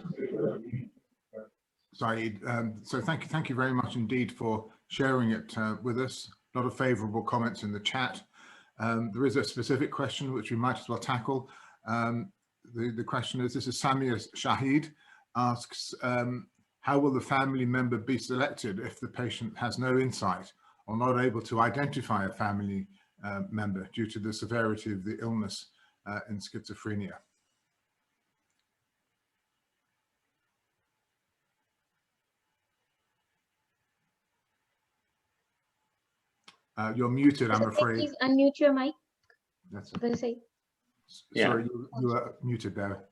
Speaker 4: Saeed. So thank you very much indeed for sharing it with us. A lot of favourable comments in the chat. There is a specific question which we might as well tackle. The question is, this is Samia Shahid, asks, how will the family member be selected if the patient has no insight or not able to identify a family member due to the severity of the illness in schizophrenia? You're muted, I'm afraid.
Speaker 2: Please unmute your mic.
Speaker 4: That's
Speaker 2: it.
Speaker 4: Sorry, you are muted there.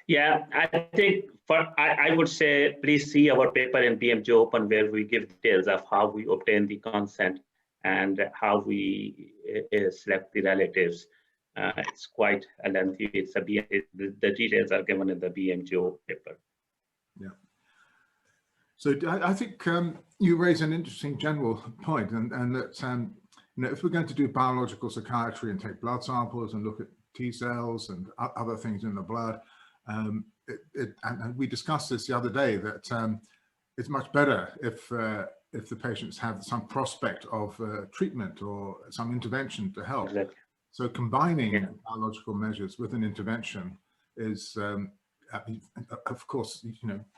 Speaker 12: Yeah, I think I would say, please see our paper in BMJ Open, where we give details of how we obtain the consent and how we select the relatives. It's quite a lengthy, the details are given in the BMJ paper.
Speaker 4: Yeah. So I think you raise an interesting general point, and that if we're going to do biological psychiatry and take blood samples and look at T cells and other things in the blood, and we discussed this the other day, that it's much better if the patients have some prospect of treatment or some intervention to help.
Speaker 12: Exactly.
Speaker 4: So combining biological measures with an intervention is, of course,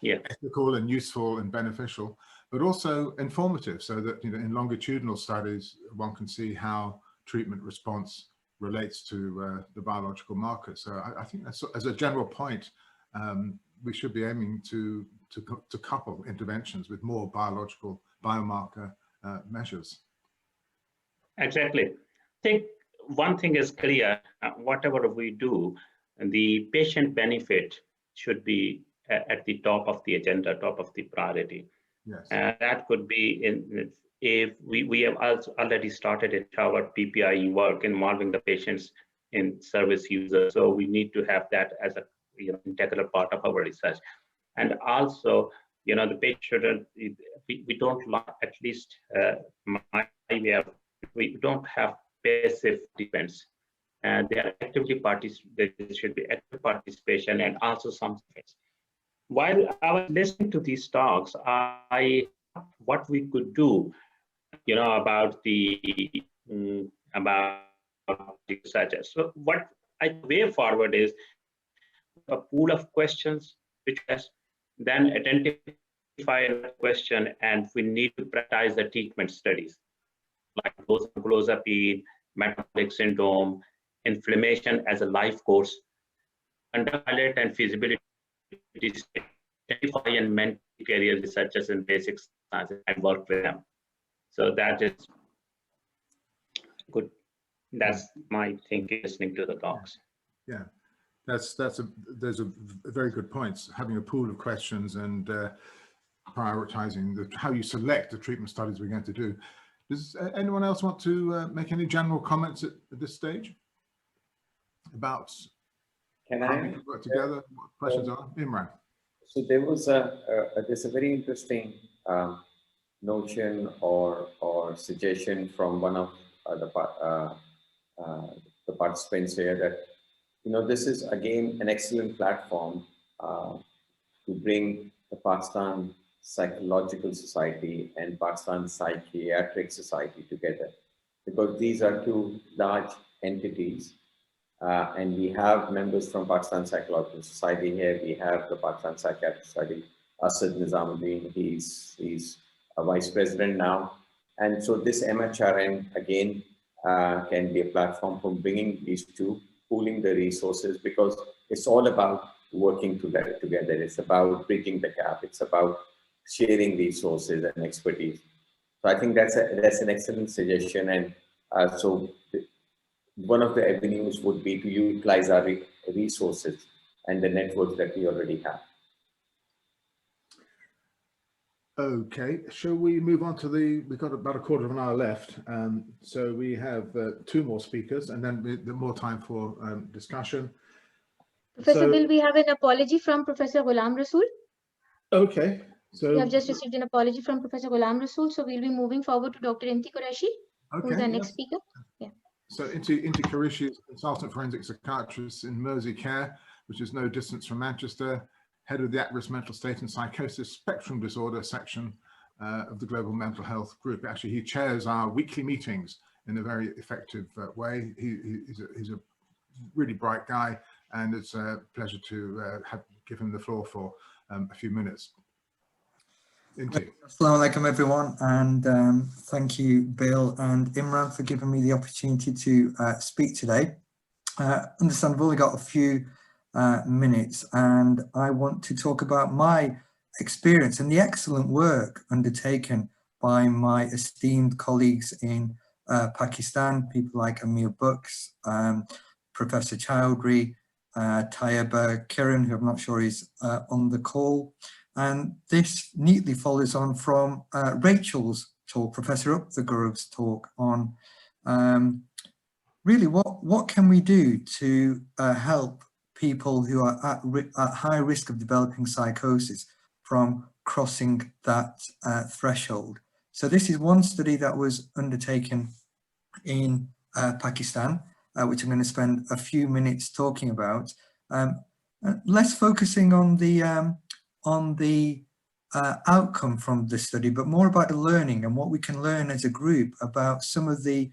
Speaker 4: ethical and useful and beneficial, but also informative, so that in longitudinal studies one can see how treatment response relates to the biological markers. So I think that's, as a general point, we should be aiming to couple interventions with more biological biomarker measures.
Speaker 12: Exactly. I think one thing is clear, whatever we do, the patient benefit should be at the top of the agenda, top of the priority.
Speaker 4: Yes.
Speaker 12: That could be if we have also already started in our PPI work involving the patients in service users. So we need to have that as a integral part of our research. And also, the patient shouldn't, we don't like, at least we don't have passive defense. And they are actively there should be active participation and also some defense. While I was listening to these talks, what we could do, about the researchers. So what way forward is a pool of questions, which has then identify a question, and we need to prioritize the treatment studies, like clozapine, metabolic syndrome, inflammation as a life course, under pilot and feasibility, identify and mentor career researchers in basic sciences and work with them. So that is good. That's my thinking listening to the talks.
Speaker 4: Yeah, there's a very good point. Having a pool of questions and prioritizing how you select the treatment studies we're going to do. Does anyone else want to make any general comments at this stage about how we work together? What questions are? Imran.
Speaker 1: So there was there's a very interesting notion or suggestion from one of the participants here that this is again an excellent platform to bring the Pakistan Psychological Society and Pakistan Psychiatric Society together, because these are two large entities, and we have members from Pakistan Psychological Society here. We have the Pakistan Psychiatric Society, Asad Nizamuddin, he's a vice president now. And so this MHRN again can be a platform for bringing these two, pooling the resources, because it's all about working together. It's about bridging the gap. It's about sharing resources and expertise. So I think that's an excellent suggestion. And so one of the avenues would be to utilize our resources and the networks that we already have.
Speaker 4: Okay, shall we move on to we've got about a quarter of an hour left. So we have two more speakers and then more time for discussion.
Speaker 2: Professor Bill, we have an apology from Professor Ghulam Rasool.
Speaker 4: Okay. So
Speaker 2: we have just received an apology from Professor Ghulam Rasool. So we'll be moving forward to Dr. Inti Qureshi, who's our next speaker. Yeah.
Speaker 4: So Inti Qureshi is a consultant forensic psychiatrist in Mersey Care, which is no distance from Manchester, head of the at-risk mental state and psychosis spectrum disorder section of the Global Mental Health Group. Actually, he chairs our weekly meetings in a very effective way. He's a really bright guy, and it's a pleasure to give him the floor for a few minutes. Inti.
Speaker 8: Assalamu alaikum everyone, and thank you Bill and Imran for giving me the opportunity to speak today. Understand I've only got a few minutes, and I want to talk about my experience and the excellent work undertaken by my esteemed colleagues in Pakistan, people like Amir Bucks, Professor Chowdhury, Tayeba Kiran, who I'm not sure is on the call. And this neatly follows on from Rachel's talk, Professor Upthegurov's talk on really what can we do to help people who are at high risk of developing psychosis from crossing that threshold. So this is one study that was undertaken in Pakistan, which I'm going to spend a few minutes talking about. Less focusing on the outcome from the study, but more about the learning and what we can learn as a group about some of the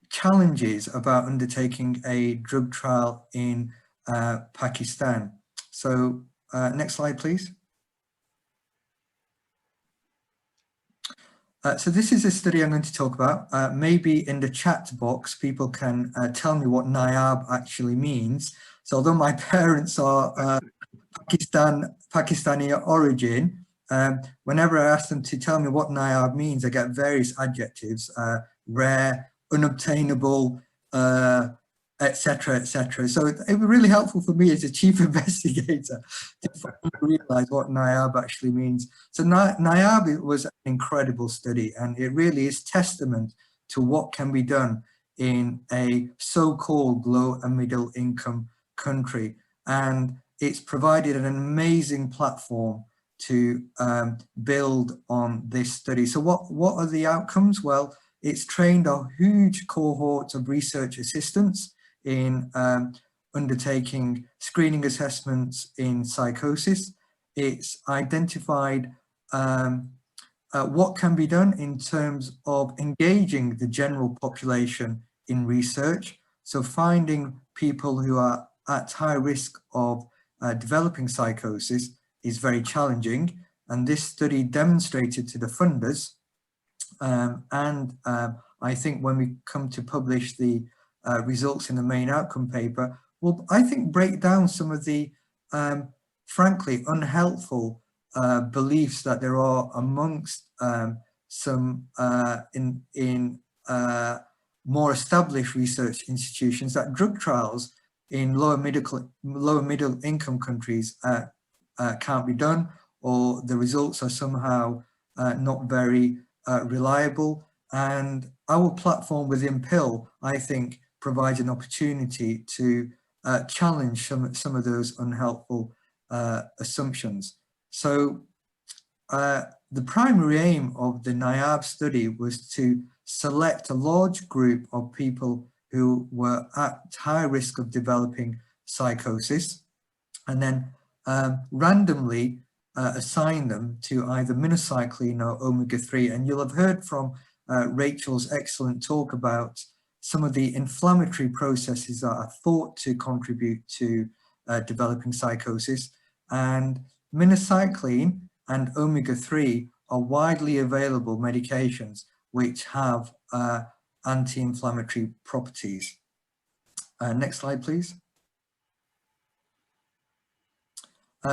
Speaker 8: challenges about undertaking a drug trial in Pakistan. So next slide, please. So this is a study I'm going to talk about. Maybe in the chat box, people can tell me what NAYAB actually means. So although my parents are Pakistani origin, whenever I ask them to tell me what NIAB means, I get various adjectives, rare, unobtainable, etc., etc. So it was really helpful for me as a chief investigator to realize what NIAB actually means. So NIAB was an incredible study, and it really is testament to what can be done in a so-called low and middle income country. And it's provided an amazing platform to build on this study. So what are the outcomes? Well, it's trained a huge cohort of research assistants in undertaking screening assessments in psychosis. It's identified what can be done in terms of engaging the general population in research. So finding people who are at high risk of developing psychosis is very challenging. And this study demonstrated to the funders, I think when we come to publish the results in the main outcome paper, will, I think, break down some of the, frankly, unhelpful beliefs that there are amongst some in more established research institutions, that drug trials in lower middle income countries can't be done, or the results are somehow not very reliable. And our platform within PIL, I think, provides an opportunity to challenge some of those unhelpful assumptions. So the primary aim of the NIAB study was to select a large group of people who were at high risk of developing psychosis, and then randomly assign them to either minocycline or omega-3. And you'll have heard from Rachel's excellent talk about some of the inflammatory processes that are thought to contribute to developing psychosis. And minocycline and omega-3 are widely available medications which have anti-inflammatory properties. Next slide, please.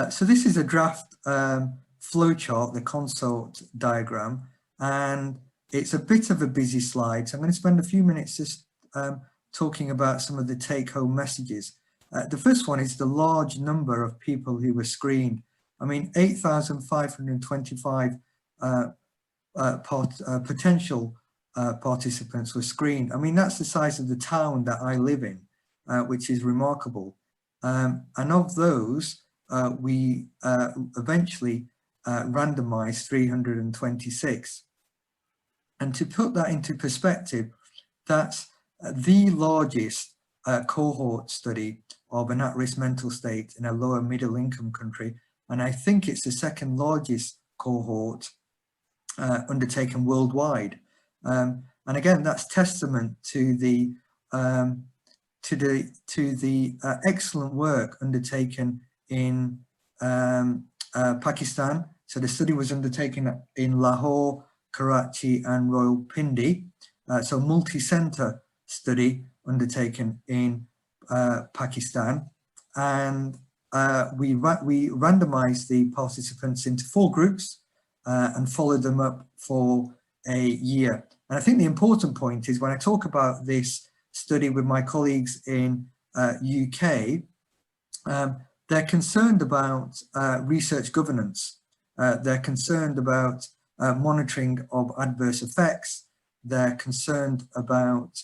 Speaker 8: So this is a draft flowchart, the consult diagram, and it's a bit of a busy slide. So I'm going to spend a few minutes just talking about some of the take-home messages. The first one is the large number of people who were screened. I mean, 8,525 potential participants were screened. I mean, that's the size of the town that I live in, which is remarkable. And of those, we eventually randomized 326. And to put that into perspective, that's the largest cohort study of an at-risk mental state in a lower middle income country. And I think it's the second largest cohort undertaken worldwide. And again, that's testament to the excellent work undertaken in Pakistan. So the study was undertaken in Lahore, Karachi, and Rawalpindi. So multi-centre study undertaken in Pakistan, and we randomized the participants into 4 groups and followed them up for a year. And I think the important point is when I talk about this study with my colleagues in UK, they're concerned about research governance. They're concerned about monitoring of adverse effects. They're concerned about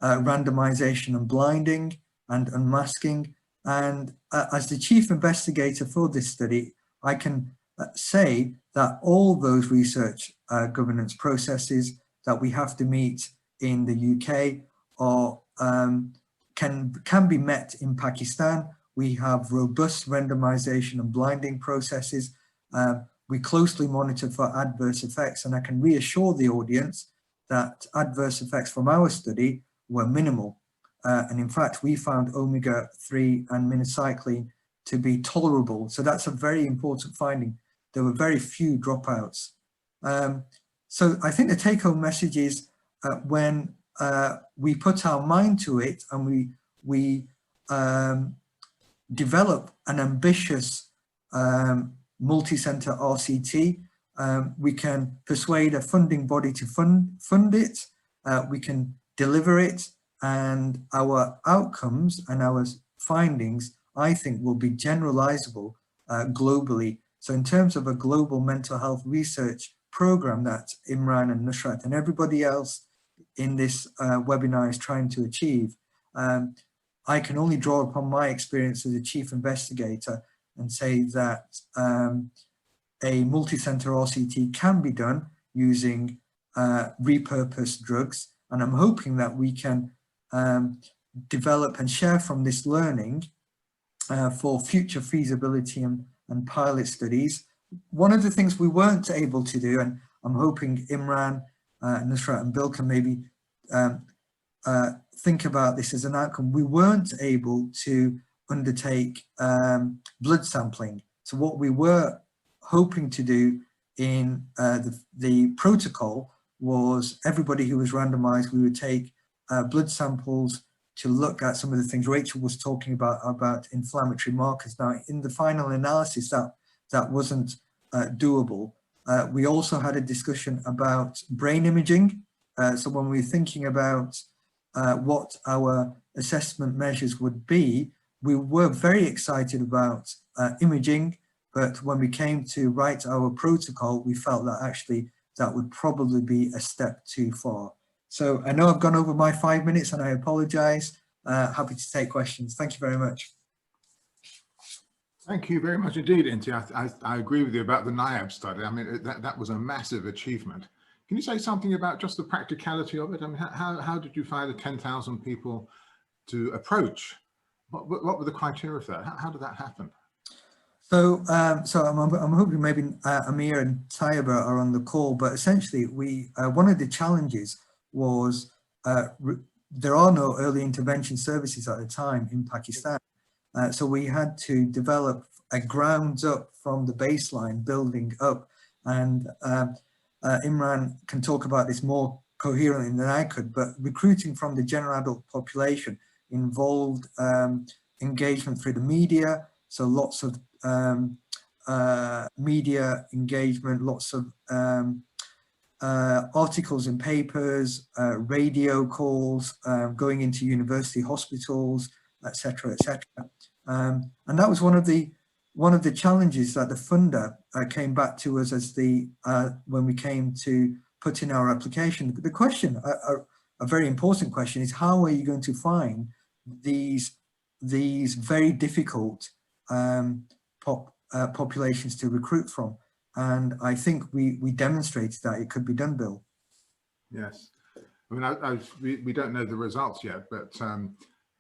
Speaker 8: randomization and blinding and unmasking. And as the chief investigator for this study, I can say that all those research governance processes that we have to meet in the UK are, can be met in Pakistan. We have robust randomization and blinding processes. We closely monitor for adverse effects, and I can reassure the audience that adverse effects from our study were minimal. And in fact, we found omega-3 and minocycline to be tolerable. So that's a very important finding. There were very few dropouts. So I think the take-home message is when we put our mind to it and we develop an ambitious multi-centre RCT. We can persuade a funding body to fund it. We can deliver it, and our outcomes and our findings, I think, will be generalizable globally. So in terms of a global mental health research program that Imran and Nusrat and everybody else in this webinar is trying to achieve, I can only draw upon my experience as a chief investigator and say that a multi-centre RCT can be done using repurposed drugs, and I'm hoping that we can develop and share from this learning for future feasibility and pilot studies. One of the things we weren't able to do, and I'm hoping Imran, Nusrat and Bill can maybe think about this as an outcome, we weren't able to undertake blood sampling. So what we were hoping to do in the protocol was everybody who was randomized, we would take blood samples to look at some of the things Rachel was talking about inflammatory markers. Now, in the final analysis, that wasn't doable. We also had a discussion about brain imaging. So when we were thinking about what our assessment measures would be, we were very excited about imaging, but when we came to write our protocol, we felt that actually that would probably be a step too far. So I know I've gone over my 5 minutes and I apologize. Happy to take questions. Thank you very much.
Speaker 4: Thank you very much indeed, Inti. I agree with you about the NIAB study. I mean, that was a massive achievement. Can you say something about just the practicality of it? I mean, how did you find the 10,000 people to approach? What were the criteria for that? How did that happen?
Speaker 8: So, I'm hoping maybe Amir and Taiba are on the call, but essentially one of the challenges was there are no early intervention services at the time in Pakistan. So we had to develop a ground up from the baseline, building up, and Imran can talk about this more coherently than I could, but recruiting from the general adult population involved engagement through the media, so lots of media engagement, lots of articles in papers, radio calls, going into university hospitals, etc., etc. And that was one of the challenges that the funder came back to us as when we came to put in our application. The question, a very important question, is how are you going to find these very difficult populations to recruit from? And I think we demonstrated that it could be done, Bill.
Speaker 4: Yes, I mean, we don't know the results yet, but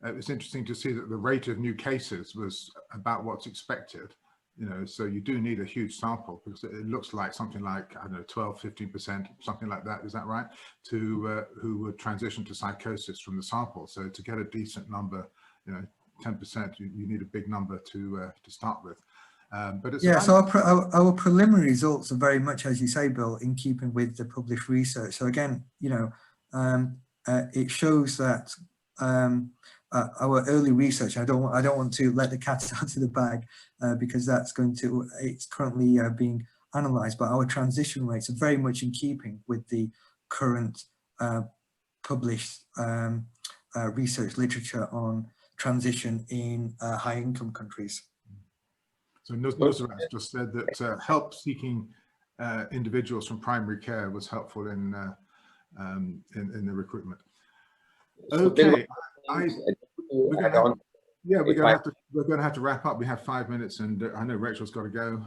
Speaker 4: it was interesting to see that the rate of new cases was about what's expected. You know, so you do need a huge sample, because it looks like something like, I don't know, 12, 15%, something like that. Is that right? To who would transition to psychosis from the sample. So to get a decent number, you know, 10%, you need a big number to start with. But it's
Speaker 8: so our preliminary results are very much, as you say, Bill, in keeping with the published research. So again, you know, it shows that our early research, I don't want to let the cat out of the bag, because it's currently being analysed, but our transition rates are very much in keeping with the current published research literature on transition in high-income countries.
Speaker 4: So Nusrat just said that help seeking individuals from primary care was helpful in the recruitment. Okay, we're going to have to wrap up. We have 5 minutes, and I know Rachel's got to go.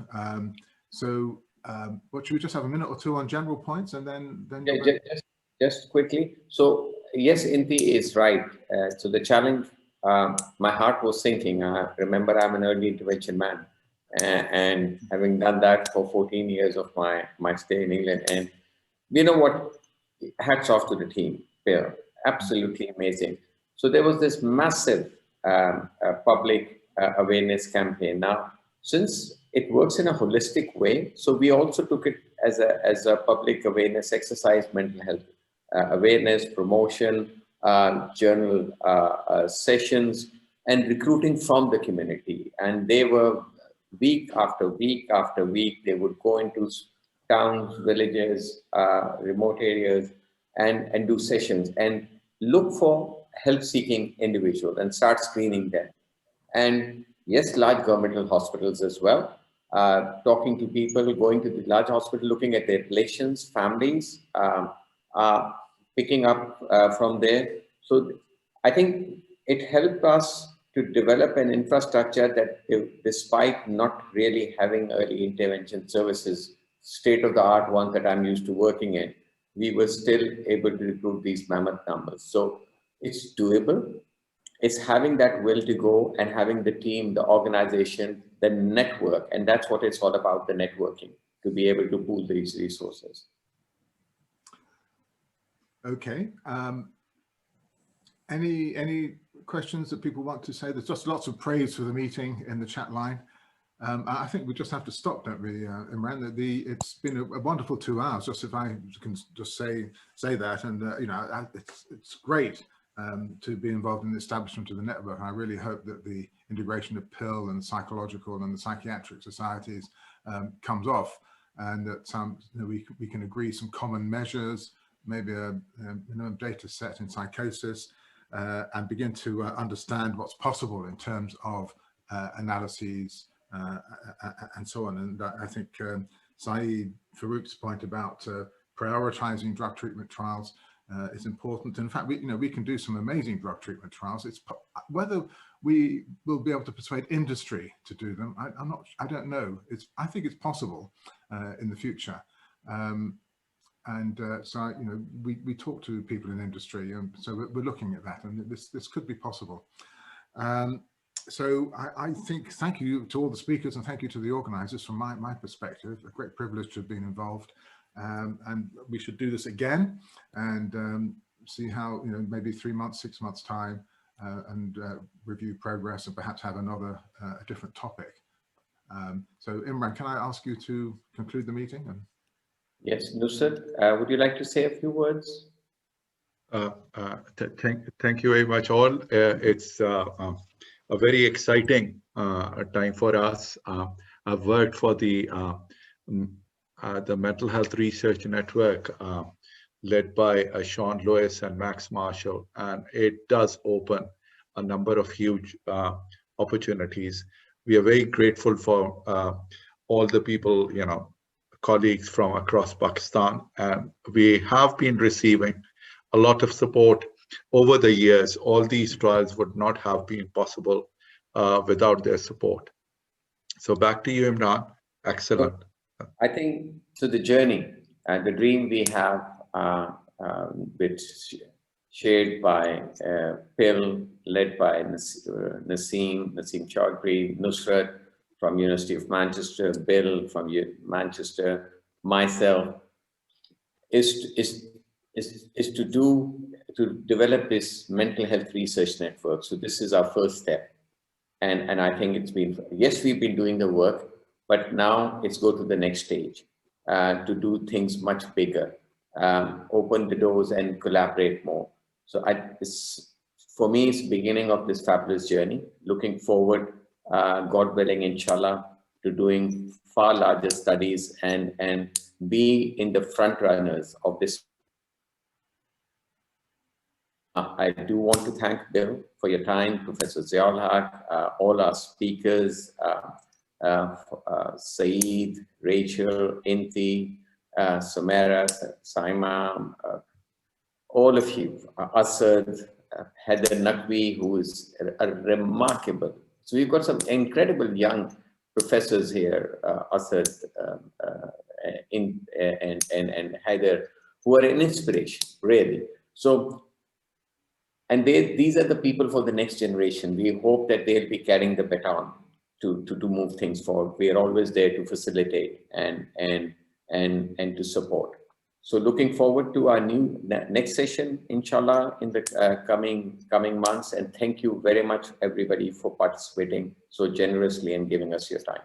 Speaker 4: What should we just have a minute or two on general points, and then
Speaker 1: just quickly. So yes, Inti is right. So the challenge, my heart was sinking. Remember, I'm an early intervention man. And having done that for 14 years of my stay in England, and you know what, hats off to the team there, absolutely amazing. So there was this massive public awareness campaign. Now, since it works in a holistic way, so we also took it as a public awareness exercise, mental health awareness, promotion, journal sessions, and recruiting from the community. And they were week after week after week, they would go into towns, villages, remote areas, and do sessions and look for help-seeking individuals and start screening them. And yes, large governmental hospitals as well, talking to people, going to the large hospital, looking at their relations, families, picking up from there. So I think it helped us to develop an infrastructure that, despite not really having early intervention services, state-of-the-art ones that I'm used to working in, we were still able to recruit these mammoth numbers. So it's doable. It's having that will to go and having the team, the organization, the network, and that's what it's all about, the networking, to be able to pool these resources.
Speaker 4: Okay. Any questions that people want to say? There's just lots of praise for the meeting in the chat line. I think we just have to stop, don't we, Imran? It's been a wonderful 2 hours. Just if I can just say that, and you know, it's great to be involved in the establishment of the network. I really hope that the integration of PIL and the psychological and the psychiatric societies comes off, and that you know, we can agree some common measures, maybe a data set in psychosis, and begin to understand what's possible in terms of analyses and so on. And I think Saeed Farouk's point about prioritizing drug treatment trials is important. In fact, we can do some amazing drug treatment trials. It's whether we will be able to persuade industry to do them, I don't know. I think it's possible in the future. So you know, we talk to people in industry, and so we're looking at that, and this could be possible. So I think, thank you to all the speakers, and thank you to the organizers from my perspective. A great privilege to have been involved, and we should do this again and see how, you know, maybe 3 months, 6 months time, and review progress, and perhaps have another a different topic. So Imran, can I ask you to conclude the meeting?
Speaker 1: Yes, Nusrat, would you like to say a few words?
Speaker 13: Thank you very much, all. It's a very exciting time for us. I've worked for the Mental Health Research Network, led by Sean Lewis and Max Marshall, and it does open a number of huge opportunities. We are very grateful for all the people, you know, colleagues from across Pakistan, and we have been receiving a lot of support over the years. All these trials would not have been possible without their support. So back to you, Imran. Excellent.
Speaker 1: I think so. The journey and the dream we have, which shared by PIL, led by Naseem Chaudhry, Nusrat from University of Manchester, Bill from Manchester, myself, is to develop this mental health research network. So this is our first step, and I think it's been, yes, we've been doing the work, but now it's go to the next stage, to do things much bigger, open the doors and collaborate more. So for me, it's the beginning of this fabulous journey. Looking forward, God willing, inshallah, to doing far larger studies and be in the front runners of this. I do want to thank Bill for your time, Professor Ziaul Haq, all our speakers, Saeed, Rachel, Inti, Sumaira, Saima, all of you, Asad, Heather Naqvi, who is a remarkable. So we've got some incredible young professors here, Asad and Heather, who are an inspiration, really. So, and these are the people for the next generation. We hope that they'll be carrying the baton to move things forward. We are always there to facilitate and to support. So looking forward to our next session, inshallah, in the coming months. And thank you very much, everybody, for participating so generously and giving us your time.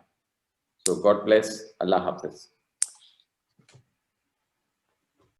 Speaker 1: So God bless. Allah Hafiz.